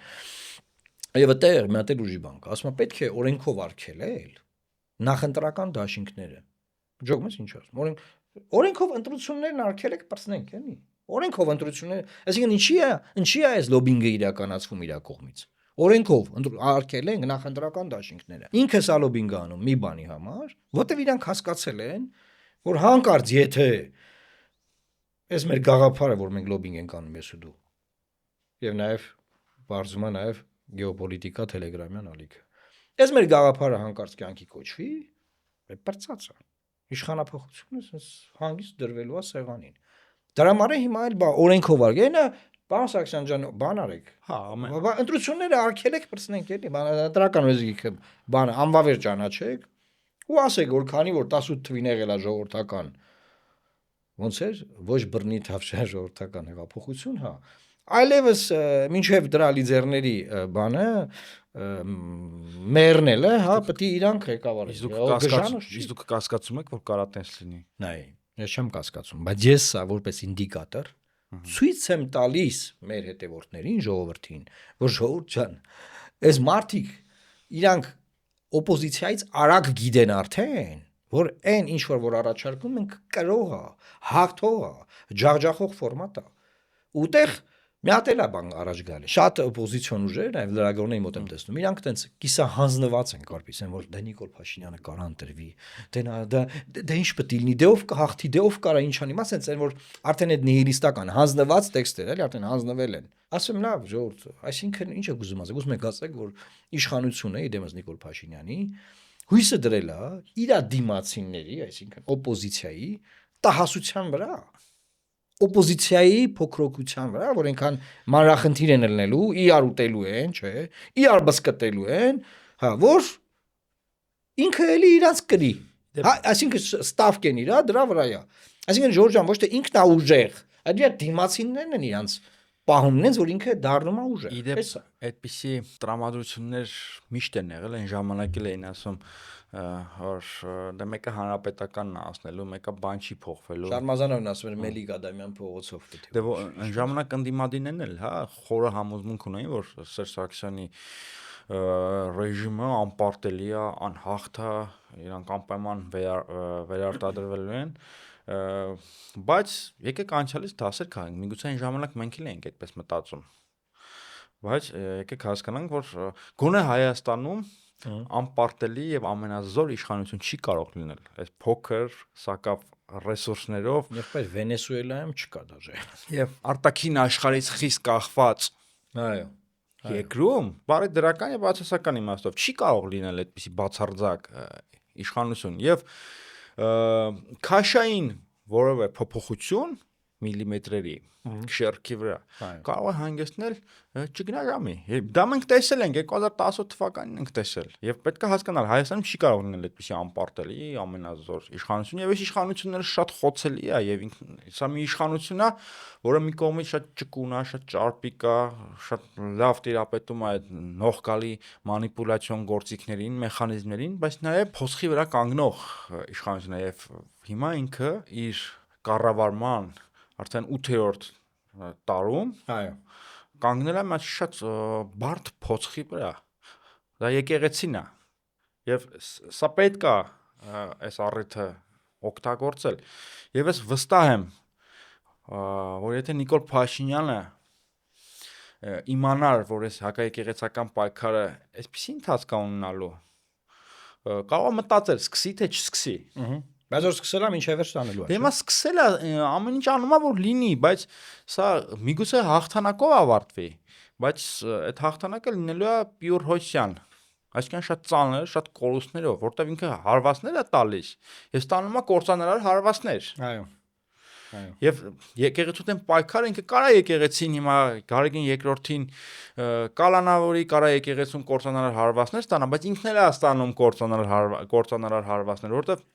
Եվ այդտեղ մի հատ էլ ուժի բան կա, ասում է պետք է օրենքով արգելել նախընտրական դաշինքները։ Ջոգում ես ինչ ասում։ Օրենքով ընտրություններն արգելեք բռնենք, էլի։ Օրենքով ընտրությունները, այսինքն ինչի է այս լոբինգը իրականացվում իր կողմից։ Օրենքով արգելենք նախընտրական դաշինքները։ Ինքը սա լոբինգ անում մի բանի համար, որտեվ իրանք հասկացել են, որ հանկարծ եթե Այս մեր գաղափարը, որ մենք լոբինգ ենք անում ես ու դու։ Եվ նաև բարձում է նաև գեոպոլիտիկա տելեգրամյան ալիքը։ Այս մեր գաղափարը հանկարծ կյանքի կոչվի, բրծած է։ Իշխանապողությունը sense հանգիստ դրվելու է սեղանին։ Դրա համար հիմա էլ օրենքով արգելը, պարոն Սարգսյան ջան, բան արեք։ Հա, ընտրությունները արգելեք բռնենք էլի, դրական ուզիկը բանը անվավեր ճանաչեք ու ասեք, որ քանի որ 18 թվին եղել է ժողովրդական Ոնց էր ոչ բռնի թավշյա ժողովրդական հեղափոխություն, հա։ Այլևս մինչև դրա լիդերների բանը մեռնելը, հա, պետք է իրանք ղեկավարեն։ Իսկ դուք կասկածում եք, որ կարա տես լինի։ Նայ, ես չեմ կասկածում, բայց ես սա որպես ինդիկատոր ցույց եմ տալիս մեր հետևորդներին, ժողովրդին, որ ժողովուրդ ջան, այս մարդիկ իրանք օպոզիցիայից արագ գիտեն արդեն որ այն ինչ որ առաջարկում ենք կրող է, հաղթող է, ջախջախող ֆորմատ է։ Ուտեղ մի հատ էլ է բան առաջ գալի։ Շատ օպոզիցիոն ուժեր, նաև լրագրողների մոտ եմ տեսնում, իրանք տենց կիսա հանձնված են կարծես որ դե Նիկոլ Փաշինյանը կարան տրվի։ Դե ինչ պետք է լինի, դե ով կհաղթի, դե ով կարա ինչ անի, մասենց են որ արդեն այդ նիհիլիստական հանձնված տեքստեր էլի արդեն հանձնվել են։ Ասում լավ, ժողովուրդ, այսինքն ինչ է ուզում ասեք, ուզում եք ասեք որ իշխանությունը իդեմս Նիկոլ Փաշինյանի հույսը դրել է իր դիմացիների, այսինքն օպոզիցիայի տահասության վրա, օպոզիցիայի փոքրοκության վրա, որ այնքան մանրախնդիր են ելնելու, իրար ուտելու են, չէ, իրար բսկտելու են, հա, որ ինքը էլի իրանց կրի, այսինքն ստավկեն իրա դրա վրա է, այսինքն Ժորժան ոչ թե ինքն է ուժեղ, այլ իր դիմացիներն են իրանց պահումն են, որ ինքը դառնում է ուժեղ։ Իդեպ այդպիսի տրամադրություններ միշտ են եղել, այն ժամանակ էլ էին ասում, որ դա մեկը հանրապետականն է ասնելու, մեկը բան չի փոխվելու։ Շարմազանովն ասում էր Մելիք Ադամյան փողոցով պետք է։ Դե այն ժամանակ ընդդիմադիրներն էլ, հա, խորը համոզմունք ունեին, որ Սերժ Սարգսյանի ռեժիմը անպարտելի է, անհաղթ է, իրանք անպայման վերարտադրվելու են։ Բայց եկեք անցյալից դասեր քաղենք, միգուցե այն ժամանակ մենք էլ էինք այդպես մտածում։ Բայց եկեք հասկանանք, որ գոնե Հայաստանում անպարտելի եւ ամենազոր իշխանություն չի կարող լինել։ Այս փոքր, սակավ ռեսուրսներով, Եղբայր Վենեսուելայում չկա դաժե։ Եվ արտաքին աշխարհից խիստ կախված։ Այո։ Երկրում բարի դրական եւ բացասական իմաստով չի կարող լինել այդպիսի բացարձակ իշխանություն եւ քաշային որևէ փոփոխություն միլիմետրերի շերքի վրա կարող է հանգեցնել չգնաժամի։ Դա մենք տեսել ենք 2018 թվականին ենք տեսել եւ պետք է հասկանալ Հայաստանում չի կարող լինել այդպիսի անպարտելի ամենազոր իշխանություն եւ այս իշխանությունները շատ խոցելի է եւ սա մի իշխանություն է, որը մի կողմից շատ ճկուն է, շատ ճարպիկ է, շատ լավ տիրապետում է այդ նողկալի մանիպուլյացիոն գործիքներին, մեխանիզմներին, բայց նաեւ փոսխի վրա կանգնող իշխանություն է եւ հիմա ինքը իր կառավարման արդեն 8-րդ տարում այո կանգնել եմ այս շատ բարդ փոცხի վրա։ Դա եկեղեցին է։ Եվ սա պետք է այս առիթը օգտագործել։ Եվ ես վստահ եմ, որ եթե Նիկոլ Փաշինյանը իմանար, որ այս հակաեկեղեցական պայքարը այսպիսի ընթացք է ունենալու, կարող է մտածել, սկսի թե չսկսի։ Բայց որ սկսել եմ ինչև էր ստանելու Դե հիմա սկսել է ամեն ինչ անում է որ լինի, բայց սա միգուցե հաղթանակով ավարտվի, բայց այդ հաղթանակը լինելու է պյուր հոսյան, այսինքն շատ ծանր, շատ կորուստներով, որտեվ ինքը հարվածներ է տալիս, եւ ստանում է կործանարար հարվածներ։ Այո։ Եվ եկեղեցու դեմ պայքարը ինքը կարա եկեղեցին հիմա Գարեգին երկրորդին կալանավորի, կարա եկեղեցուն կործանարար հարվածներ ստանա, բայց ինքն էլ է ստանում կործանարար հարվածներ, որտեվ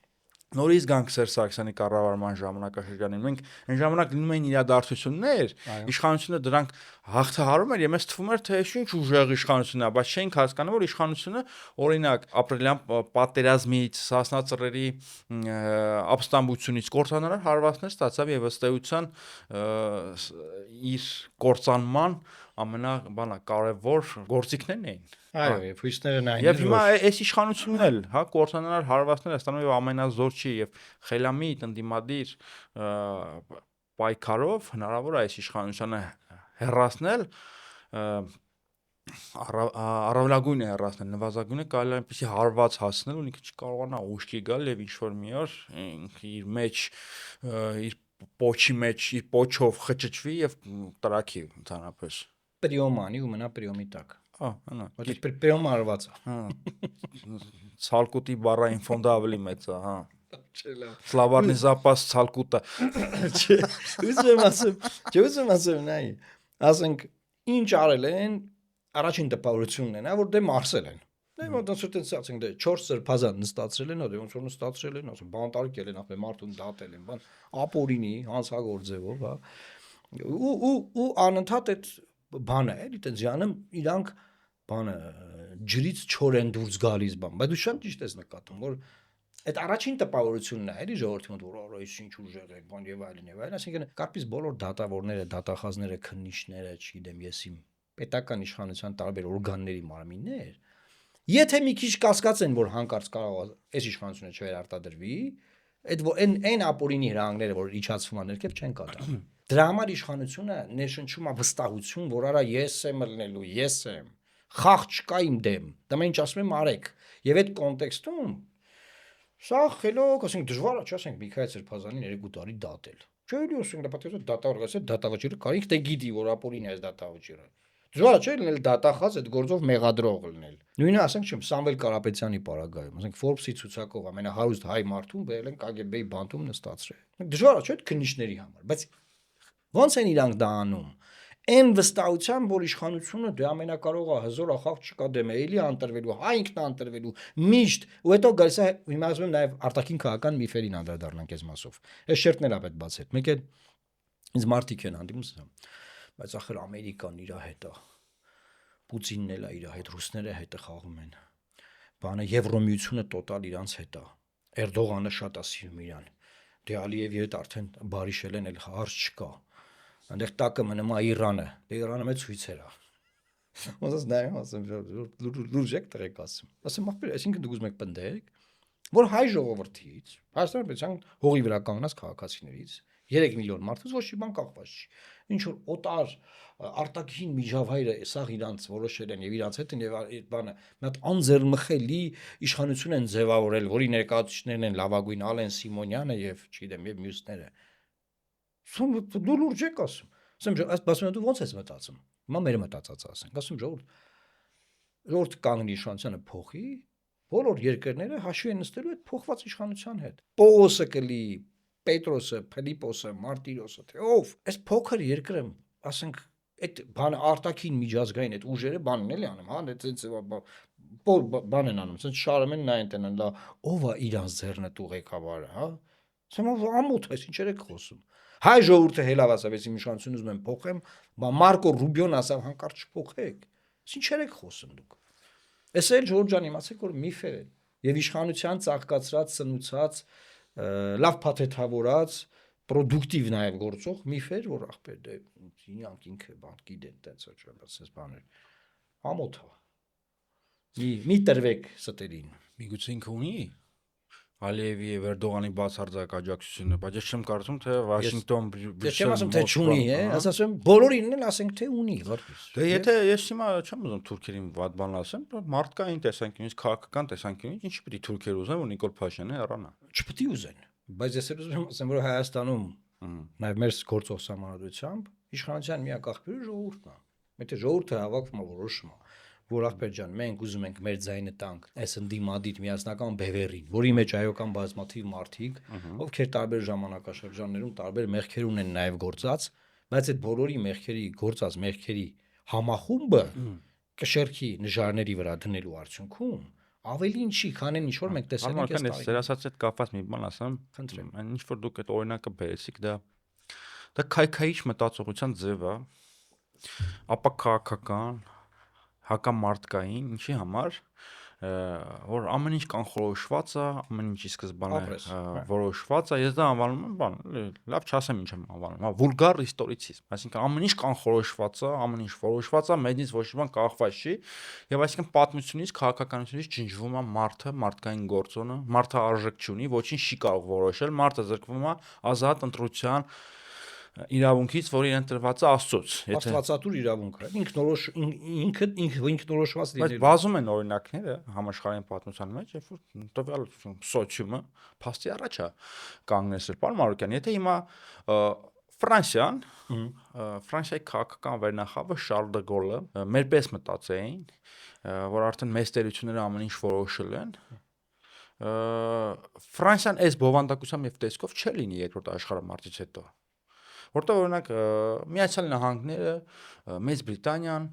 նորից գանք Սերժ Սարգսյանի կառավարման ժամանակաշրջանին մենք այն ժամանակ լինում էին իրադարձություններ, իշխանությունը դրանք հաղթահարում էր, եւ մեզ թվում էր թե ինչ ուժեղ իշխանություն է, բայց չէինք հասկանում որ իշխանությունը օրինակ ապրիլյան պատերազմից, սասնածռերի ապստամբությունից կործանարար հարվածներ ստացավ եւ ըստ էության իր կործանման կարևոր գործիքներն էին։ Այո, եւ հույսները նային։ Եվ հիմա այս իշխանությունն էլ, կործանարար հարվածներ է ստանում եւ ամենազորչի եւ խելամիտ ընդդիմադիր պայքարով հնարավոր է այս իշխանությանը հեռացնել, առավելագույնը հեռացնել, նվազագույնը կարելի է այնպեսի հարված հասնել, որ ինքը չկարողանա ուշքի գալ եւ ինչ որ մի օր իր մեջ իր պոչի մեջ իր պոչով խճճվի եւ տրակի ընդհանրապես պրիոմանի ու մնա պրիոմի տակ։ Հա, Ոչ պրիոմը արված է։ հա։ Ցալկուտի բառային ֆոնդը ավելի մեծ է, հա։ Չէ, լավ։ Սլավարնի զապաս ցալկուտը։ Չէ, ուզում ասեմ, նայ։ Ասենք ինչ արել են, առաջին տպավորությունն է, որ դե մարսել են։ Դե ոնց որ տենց ասենք դե 4 սրբազան նստացրել են, դե ոնց որ նստացրել են, ասում բանտարկել են, ապա մարդուն դատել են, բան ապորինի հանցագործ ձևով, հա։ Ու անընդհատ այդ բանը էլի տենց յանը իրանք բանը ջրից չոր են դուրս գալիս բան, բայց դու շատ ճիշտ ես նկատում, որ այդ առաջին տպավորությունն է էլի ժողովրդի մոտ, որ այս ինչ ուժեղ է, բան եւ այլն, այսինքն կարծես բոլոր դատավորները, դատախազները, քննիչները, չգիտեմ, եսիմ պետական իշխանության տարբեր օրգանների մարմիններ, եթե մի քիչ կասկած են, որ հանկարծ կարող է այս իշխանությունը չվերարտադրվի, այն ապօրինի հրահանգները, որ իջացվում է ներքև չեն կատարում։ Դրա համար իշխանությունը ներշնչում է վստահություն, որ արա ես եմ ելնելու, ես եմ, խաղ չկա իմ դեմ, դա մենք ասում եմ արեք։ Եվ այդ կոնտեքստում սա խելոք, ասենք դժվար է, չասենք Միքայել Սրբազանին 2 տարի դատել։ Չէ՞ էլի ասենք դա պատասխան դատավորը, դատավճիռը կա, ինքը գիտի, որ ապօրին է այս դատավճիռը։ Դժվար չէ լինել դատախազ այդ գործով մեղադրող լինել։ Նույնը ասենք չեմ Սամվել Կարապետյանի պարագայում, ասենք Forbes-ի ցուցակով ամենահարուստ հայ մարդուն բերել են KGB-ի բանտում նստացրել։ Դժվար չէ այդ քննիչների համար, բայց ո՞նց են իրանք դա անում։ Այն վստահությամբ, որ իշխանությունը դե ամենակարողը հզոր ախաղ չկա դեմ է, էլի անտրվելու, հա ինքն անտրվելու, միշտ, ու հետո գալիս է հիմա ասում եմ նաև արտաքին քաղաքական միֆերին անդրադառնանք այս մասով։ Այս շերտն էլ ապետ բացել։ Մեկ է ինձ մարդիկ են հանդիպում, բայց ախր Ամերիկան իր հետ է, Պուտինն էլ է իր հետ, ռուսները հետը խաղում են։ Բանը Եվրոմիությունը տոտալ իրանց հետ է։ Էրդողանը շատ է սիրում իրան։ Դե Ալիևի հետ արդեն բարիշել են, էլ հարց չկա։ Այնտեղ տակը մնում է Իրանը, դե Իրանը մեծ ցույցեր է։ Ոնց նայում ասեմ, լուրջ եք տղեկ ասում։ Ասեմ ախպեր, այսինքն դուք ուզում եք պնդեք, որ հայ ժողովրդից, Հայաստանի պետության հողի վրա կանգնած քաղաքացիներից 3 միլիոն մարդուց ոչ մի բան կախված չի։ Ինչ որ օտար արտաքին միջավայրը սաղ իրանց որոշել են եւ իրանց հետ են եւ այդ բանը մի հատ անձեռնմխելի իշխանություն են ձևավորել, որի ներկայացուցիչներն են լավագույն Ալեն Սիմոնյանը եւ չգիտեմ եւ մյուսները։ Դու լուրջ եք ասում։ Ասեմ, ասում դու ո՞նց ես մտածում։ Հիմա մեր մտածածը ասենք, ասում ժողովուրդ կանգնի իշխանությանը փոխի, բոլոր երկրները հաշվի են նստելու այդ փոխված իշխանության հետ։ Պողոսը կլի, Պետրոսը, Փիլիպոսը, Մարտիրոսը, թե ով, այս փոքր երկրը, ասենք, այդ բանը արտաքին միջազգային այդ ուժերը բանն էլի անում, հա, այդպես բան են անում, ասենց շարում են նա ընտենան, լա, ով է իրանց ձեռնտու ղեկավարը, հա։ Ասեմ, ամոթ է, ինչ եք խոսում։ Հայ ժողովուրդը հելավացավ, ես իմ իշխանությունը ուզում եմ փոխեմ, Մարկո Ռուբիոն ասավ հանկարծ չփոխեք։ Ինչ եք խոսում դուք։ Էս էլ Ժորժ ջան իմացեք որ միֆեր են եւ իշխանության ծաղկացած, սնուցած, լավ փաթեթավորած պրոդուկտիվ նաև գործող միֆ էր, որ ախպեր դե իրանք ինքը բան գիտեն տենց աճաբացես բաներ։ Ամոթ է։ Մի տրվեք ստերին։ Միգուցե ինքը ունի Ալիևի եւ Էրդողանի բացարձակ աջակցությունը, բայց ես չեմ կարծում թե Վաշինգտոն Ես չեմ ասում թե չունի, ասում բոլորին էլ ասենք թե ունի, որպես։ Դե եթե ես հիմա չեմ ուզում թուրքերին վատ բան ասեմ, մարդկային տեսանկյունից, քաղաքական տեսանկյունից ինչ պիտի թուրքերը ուզեն, որ Նիկոլ Փաշինյանը հեռանա։ Չպետք է ուզեն, բայց ես ուզում եմ ասեմ, որ Հայաստանում նաև մեր գործող համանadrությամբ իշխանության միակ աղբյուրը ժողովուրդն է։ Եթե ժողովուրդը հավաքվում է որոշում է, որ ախպեր ջան, մենք ուզում ենք մեր ձայնը տանք S&D մադիտ միասնական բևերին, որի մեջ այոկան բազմաթիվ մարդիկ, ովքեր տարբեր ժամանակաշրջաններում տարբեր մեղքեր ունեն նաև գործած, բայց այդ բոլորի մեղքերի գործած մեղքերի համախումբը կշերքի նժարների վրա դնելու արդյունքում ավելի ինչի, քան ինչ որ մենք տեսել ենք այս տարի։ Ձեր ասած այդ կապված մի բան ասեմ, խնդրեմ, այն ինչ որ դուք այդ օրինակը բերեցիք, դա քայքայիչ մտածողության ձև է, ապա քաղաքական հակամարտկային, ինչի համար, որ ամեն ինչ կանխորոշված է, ամեն ինչ ի սկզբանե որոշված է, ես դա անվանում եմ, բան, լավ չասեմ ինչ եմ անվանում, վուլգար հիստորիցիզմ, այսինքն ամեն ինչ կանխորոշված է, ամեն ինչ որոշված է, մեզնից ոչ մի բան կախված չի, եւ այսինքն պատմությունից, քաղաքականությունից ջնջվում է մարդը, մարդկային գործոնը, մարդը արժեք չունի, ոչինչ չի կարող որոշել, մարդը զրկվում է ազատ ընտրության իրավունքից, որ իրեն տրված է Աստծոց։ Աստվածատուր իրավունք է։ Ինքնորոշված լինելու։ Բայց բազում են օրինակները համաշխարհային պատմության մեջ, երբ որ տվյալ սոցիումը փաստի առաջ է կանգնեցել։ Պարոն Մարուկյան, եթե հիմա Ֆրանսիայի քաղաքական վերնախավը Շարլ դը Գոլը մերպես մտածեին, որ արդեն մեծ տերությունները ամեն ինչ որոշել են, Ֆրանսիան այս բովանդակությամբ եւ տեսքով չէ լինի երկրորդ աշխարհամարտից հետո։ Որտեղ օրինակ Միացյալ Նահանգները, Մեծ Բրիտանիան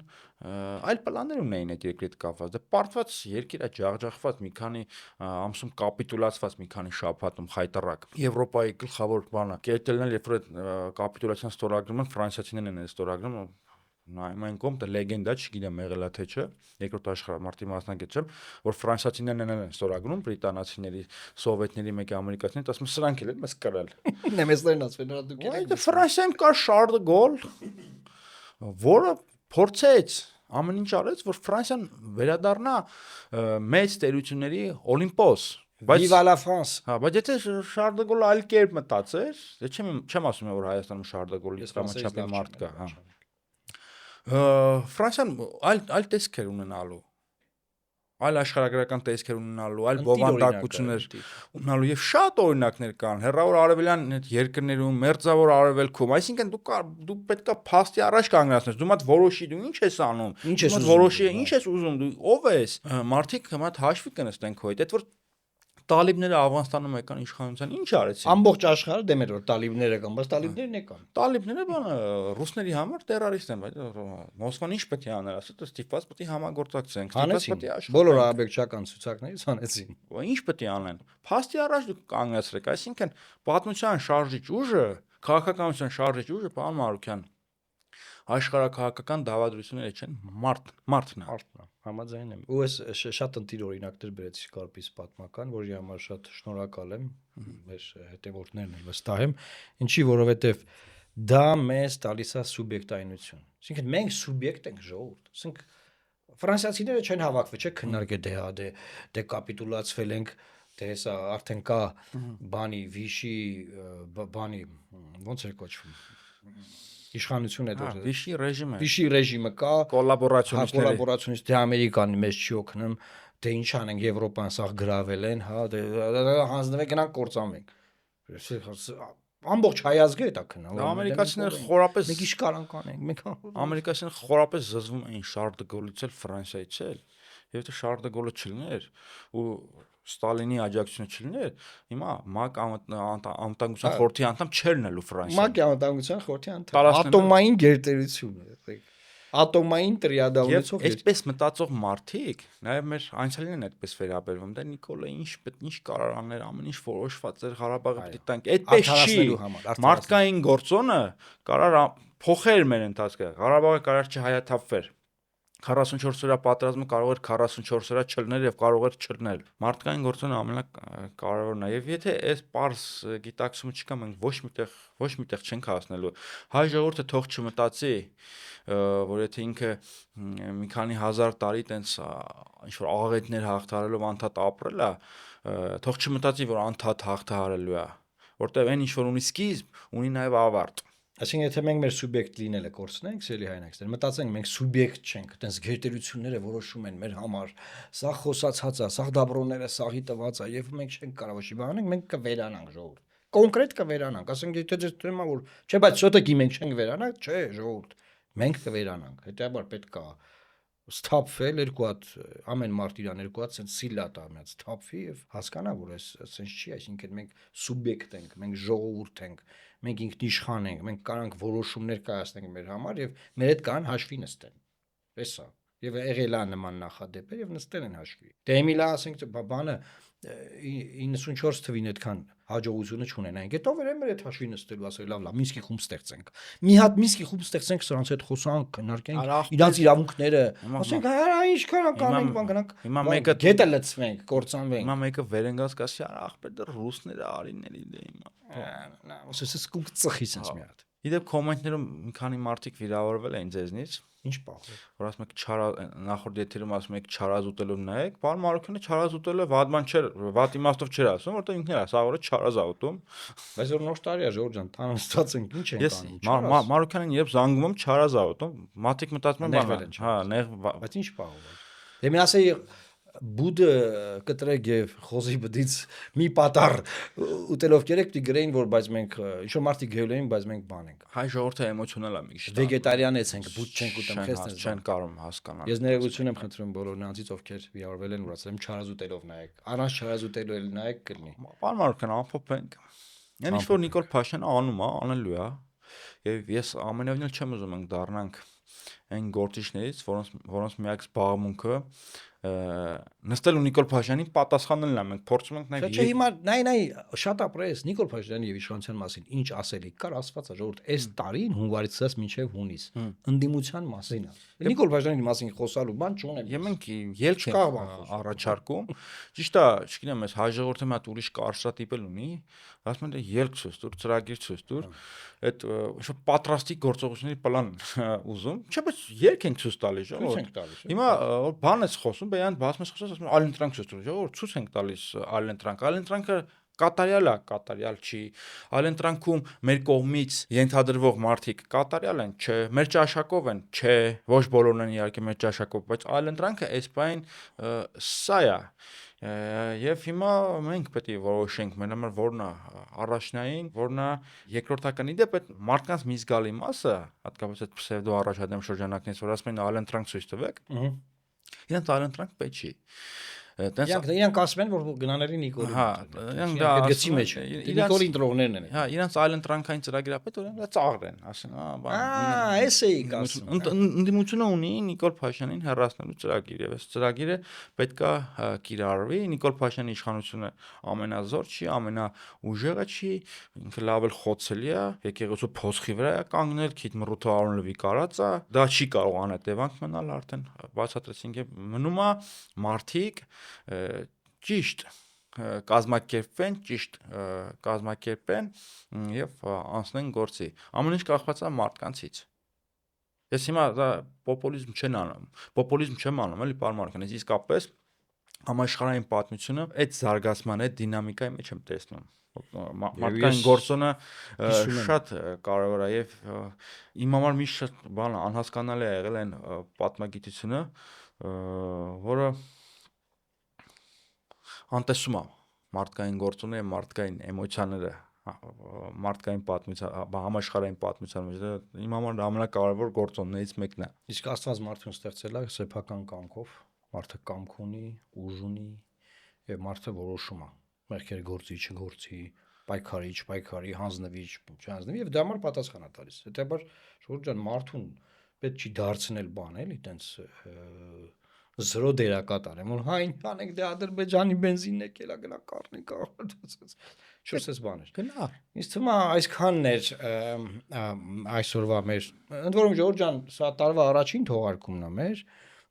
այլ պլաններ ունեին այդ երկրի հետ կապված։ Դա պարտված երկիր է, ջախջախված մի քանի ամսում կապիտուլացված մի քանի շաբաթում խայտարակ։ Եվրոպայի գլխավոր բանը կերտելն էլ երբ որ այդ կապիտուլացիան ստորագրում են, ֆրանսիացիներն են ստորագրում, նայում են կողմ, դա լեգենդա, չգիտեմ եղել է թե չէ, երկրորդ աշխարհամարտի մասնակից չեմ, որ ֆրանսիացիներն են ստորագրում, բրիտանացիների, սովետների, մեկի ամերիկացիների, ասում սրանք էլ մեզ կրել։ Նեմեսներն ասվել նա դուք եք։ Ֆրանսիայում կար Շարլ դը Գոլ, որը փորձեց ամեն ինչ արեց, որ Ֆրանսիան վերադառնա մեծ տերությունների Օլիմպոս։ Viva la France։ Հա, բայց եթե Շարլ դը Գոլը այլ կերպ մտածեր, չեմ ասում որ Հայաստանում Շարլ դը Գոլի կամաչափի մարդ կա, հա։ Ֆրանսիան այլ տեսքեր ունենալու, այլ աշխարհագրական տեսքեր ունենալու, այլ բովանդակություններ ունենալու եւ շատ օրինակներ կան հեռավոր արևելյան երկրներում, մերձավոր արևելքում, այսինքն դու պետքա փաստի առաջ կանգնացնես, դու մատ որոշի, դու ինչ ես անում, ինչ ես ուզում, դու ով ես, մարդիկ մատ հաշվի կնստեն քո հետ, այդ որ Տալիբները Աֆղանստանում եկան իշխանության, ինչ արեցին։ Ամբողջ աշխարհը դեմ էր որ տալիբները կան, բայց տալիբներն եկան։ Տալիբները բանը ռուսների համար տերորիստ են, բայց Մոսկվան ինչ պետք է աներ, ասել ստիպված պետք է համագործակցենք, ստիպված պետք է աշխատենք։ Բոլոր ահաբեկչական ցուցակներից անեցին։ Ինչ պետք է անեն։ Փաստի առաջ դուք կանգնեցրեք, այսինքն պատմության շարժիչ ուժը, քաղաքականության շարժիչ ուժը, պարոն Մարուկյան, աշխարհակահաղական դավադրությունները չեն, մարդն է։ Համաձայն եմ։ Ու ես շատ ընտիր օրինակներ բերեցի կարպիս պատմական, որի համար շատ շնորհակալ եմ, մեր հետևորդներն էլ վստահ եմ, ինչի որովհետև դա մեզ տալիս է սուբյեկտայնություն։ Այսինքն մենք սուբյեկտ ենք ժողովուրդ։ Ասենք ֆրանսիացիները չեն հավաքվել, չէ՞ քննարկել դե կապիտուլացվել ենք, դե հեսա արդեն կա բանի Վիշի բանի ոնց է կոչվում իշխանություն է դեռ Վիշի ռեժիմը կա կոլաբորացիոնիստ դե Ամերիկան մեզ չի օգնում դե ինչ անենք Եվրոպան սաղ գրավել են հա դե հանձնվենք գնանք կործանվենք ամբողջ հայազգը է դա քննալ ամերիկացիները խորապես մենք ինչ կարանք անենք մենք ամերիկացիները խորապես զզվում էին Շարլ դը Գոլից էլ Ֆրանսիայից էլ եւ եթե Շարլ դը Գոլը չլիներ ու Ստալինի աջակցությունը չլիներ, հիմա ՄԱԿ անվտանգության խորհրդի անդամ չէր լինելու Ֆրանսիան։ ՄԱԿ անվտանգության խորհրդի անդամ ատոմային գերտերությունը, ատոմային տրիադավորեցող։ Այսպես մտածող մարդիկ, նաև մեր անցյալին են այդպես վերաբերվում, դա Նիկոլը ինչ կարող աներ, ամեն ինչ որոշված էր Ղարաբաղը պիտի տանք, այդպես չի։ Մարդկային գործոնը կարող փոխեր մեր ընթացքը, Ղարաբաղը կարող չհայաթափվեր։ 44 օրյա պատերազմը կարող էր 44 օրյա չլներ եւ կարող էր չլնել։ Մարդկային գործոնը ամենակարևորն է եւ եթե այս པարս գիտակցումը չկա, մենք ոչ միտեղ չենք հասնելու։ Հայ ժողովուրդը թող չմտածի, որ եթե ինքը մի քանի հազար տարի տենց ինչ որ աղետներ հաղթահարելով անդադ ապրել է, թող չմտածի, որ անդադ հաղթահարելու է, որտեվ այն ինչ որ ունի սկիզբ, ունի նաեւ ավարտ։ Այսինքն եթե մենք մեր սուբյեկտ լինելը կորցնենք, սելի հայրենակցներ, մտածենք մենք սուբյեկտ չենք, այտենց գերտերությունները որոշում են մեր համար, սա խոսացած է, սա դաբրոնները սաղի տված է եւ մենք չենք կարող ոչի բանանենք, մենք կվերանանք ժողովուրդ։ Կոնկրետ կվերանանք, ասենք եթե ձեզ թվում է որ չէ, բայց շոտակի մենք չենք վերանա, չէ, ժողովուրդ, մենք կվերանանք։ Հետեւաբար պետք է սթափվել երկու հատ ամեն մարդ իրան երկու հատ sense սիլատա մեծ սթափվի եւ հասկանա որ այս sense չի, այսինքն մենք սուբյեկտ ենք, մենք ժողովուրդ ենք, մենք ինքնիշխան ենք, մենք կարանք որոշումներ կայացնենք մեր համար եւ մեր հետ կան հաշվի նստեն։ Էսա։ Եվ եղել է նման նախադեպեր եւ նստել են հաշվի։ Դե եմիլա ասենք բանը 94 թվին այդքան հաջողությունը չունենայինք։ Հետո վերեմ մեր այդ հաշվի նստելու ասել լավ, Մինսկի խումբ ստեղծենք։ Մի հատ Մինսկի խումբ ստեղծենք, սրանց հետ խոսանք, քննարկենք իրանց իրավունքները։ Ասենք ինչքան կանենք, բան գնանք։ Հիմա մեկը գետը լցվենք, կործանվենք։ Հիմա մեկը վերենգաս կասի, ախպեր դեռ ռուսները արիների դե հիմա։ Նա ասես կուկ ծխի sense մի հատ։ Իդեպ կոմենտներում մի քանի մարդիկ վիրավորվել էին ձեզնից։ Ինչ պահով։ Որ ասում եք նախորդ եթերում ասում եք չարազուտելով նայեք, պարոն Մարուկյանը չարազուտելը վատ բան չէր, վատ իմաստով չէր ասում, որտեղ ինքն էր ասա, որ չարազաուտում։ Բայց որ նոր տարի է Ժորժ ջան, տանստած ենք, ինչ ենք անում։ Ես Մարուկյանին երբ զանգում եմ չարազաուտում, մատիկ մտածում եմ նեղվել են, հա, բայց ինչ պահով։ Դե մի ասեի բուդը կտրեք եւ խոզի բդից մի պատար ուտելով կերեք պիտի գրեին որ բայց մենք ինչ որ մարդիկ գել էին բայց մենք բան ենք հայ ժողովուրդը էմոցիոնալ է մի քիչ վեգետարիանից ենք բուդ չենք ուտում քեզ չեն կարող հասկանալ ես ներողություն եմ խնդրում բոլոր նրանցից ովքեր վիրավորվել են որ ասել եմ չարազուտելով նայեք առանց չարազուտելու էլ նայեք կլինի պարոն Մարուկյան ամփոփենք այն ինչ որ Նիկոլ Փաշինյանը անում է անելու է եւ ես ամենևին չեմ ուզում ենք դառնանք այն գործիչներից որոնց միակ զբաղմունքը նստել ու Նիկոլ Փաշինյանին պատասխանելն է մենք փորձում ենք նաև Չէ հիմա նայ շատ ապրես Նիկոլ Փաշինյանի եւ իշխանության մասին ինչ ասելիք կար ասված է ժողովուրդ այս տարին հունվարից մինչեւ հունիս ընդդիմության մասին է Նիկոլ Փաշինյանի մասին խոսալու բան չունենք եւ մենք ելք առաջարկում ճիշտ է չգիտեմ այս հայ ժողովուրդը մի հատ ուրիշ կարծրատիպ ունի ասում են ելք ցույց տուր ծրագիր ցույց տուր այդ ինչ պատրաստի գործողությունների պլան ուզում չէ բայց ելք ենք ցույց տալիս ժողովուրդ հիմա բան ես խոսում Բեյան բացմես խոսած ասում այլ ընտրանք ցույց տուր ժողովուրդ ցույց ենք տալիս այլ ընտրանքը կատարյալ չի այլ ընտրանքում մեր կողմից ենթադրվող մարդիկ կատարյալ են չէ մեր ճաշակով են չէ ոչ բոլորն են իհարկե մեր ճաշակով բայց այլ ընտրանքը այս բան սա է եւ հիմա մենք պետք է որոշենք մեր համար որն է առաջնային որն է երկրորդականի դեպ այդ մարդկանց մի զգալի մասը հատկապես այդ պսևդո առաջադեմ շրջանակներից որ ասում են այլ ընտրանք ցույց տվեք Իրանց այլընտրանք պետք չի Իրանք ասում են որ գնաների Նիկոլին հա իրանք դա գծի մեջ Նիկոլի ընտրողներն են հա իրանց այլընտրանքային ծրագիր ապետ որ դա ծաղր են ասեն էս էի ասում ընդդիմությունը ունի Նիկոլ Փաշինյանին հեռացնելու ծրագիր եւ այս ծրագիրը պետքա կիրառվի Նիկոլ Փաշինյանի իշխանությունը ամենազոր չի ամենաուժեղը չի ինքը լավ էլ խոցելի է եկեղեցու փոսխի վրա է կանգնել քիթ մռութը Արոնլևի կարած է դա չի կարող անհետևանք մնալ արդեն բացատրեցինք եւ մնում է մարդիկ ճիշտ կազմակերպվեն ճիշտ կազմակերպեն եւ անցնեն գործի ամեն ինչ կախված է մարդկանցից ես հիմա դա պոպուլիզմ չեմ անում էլի պարոն Մարուկյան ես իսկապես համաշխարհային պատմությունը այդ զարգացման այդ դինամիկայի մեջ եմ տեսնում մարդկային գործոնը շատ կարևոր է եւ իմ համար միշտ շատ բան անհասկանալի է եղել այն պատմագիտությունը որը անտեսում է մարդկային գործոնները, մարդկային էմոցիաները, մարդկային պատմության, համաշխարհային պատմության մեջ իմ համար ամենակարևոր գործոններից մեկն է։ Իսկ Աստված մարդուն ստեղծել է սեփական կամքով, մարդը կամք ունի, ուժ ունի եւ մարդը որոշում է։ Մեղքեր գործի, չգործի, պայքարի, հանձնվի, չհանձնվի եւ դա համար պատասխան է տալիս։ Հետեւաբար Ժորժ ջան մարդուն պետք չի դարձնել բան էլի, տենց զրո դերակատար եմ, որ հա ինչ անենք դե Ադրբեջանի բենզինն եկել է գնա կառնի շուրսես բաներ։ Գնա։ Իսկ թվում է այսքանն էր այսօրվա մեր ընդ որում Ժորժ ջան, սա տարվա առաջին թողարկումն է մեր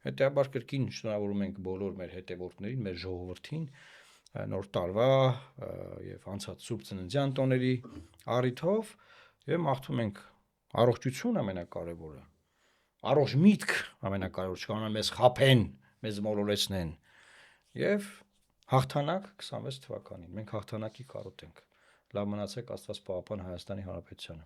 Հետեւաբար կրկին շնորհավորում ենք բոլոր մեր հետևորդներին, մեր ժողովրդին նոր տարվա եւ անցած Սուրբ Ծննդյան տոների առիթով եւ մաղթում ենք առողջություն ամենակարևորը, առողջ միտք ամենակարևորը, չկարողանան մեզ խաբեն, մեզ մոլորեցնեն եւ հաղթանակ 26 թվականին։ Մենք հաղթանակի կարոտ ենք։ Լավ մնացեք, Աստված պահապան Հայաստանի Հանրապետությանը։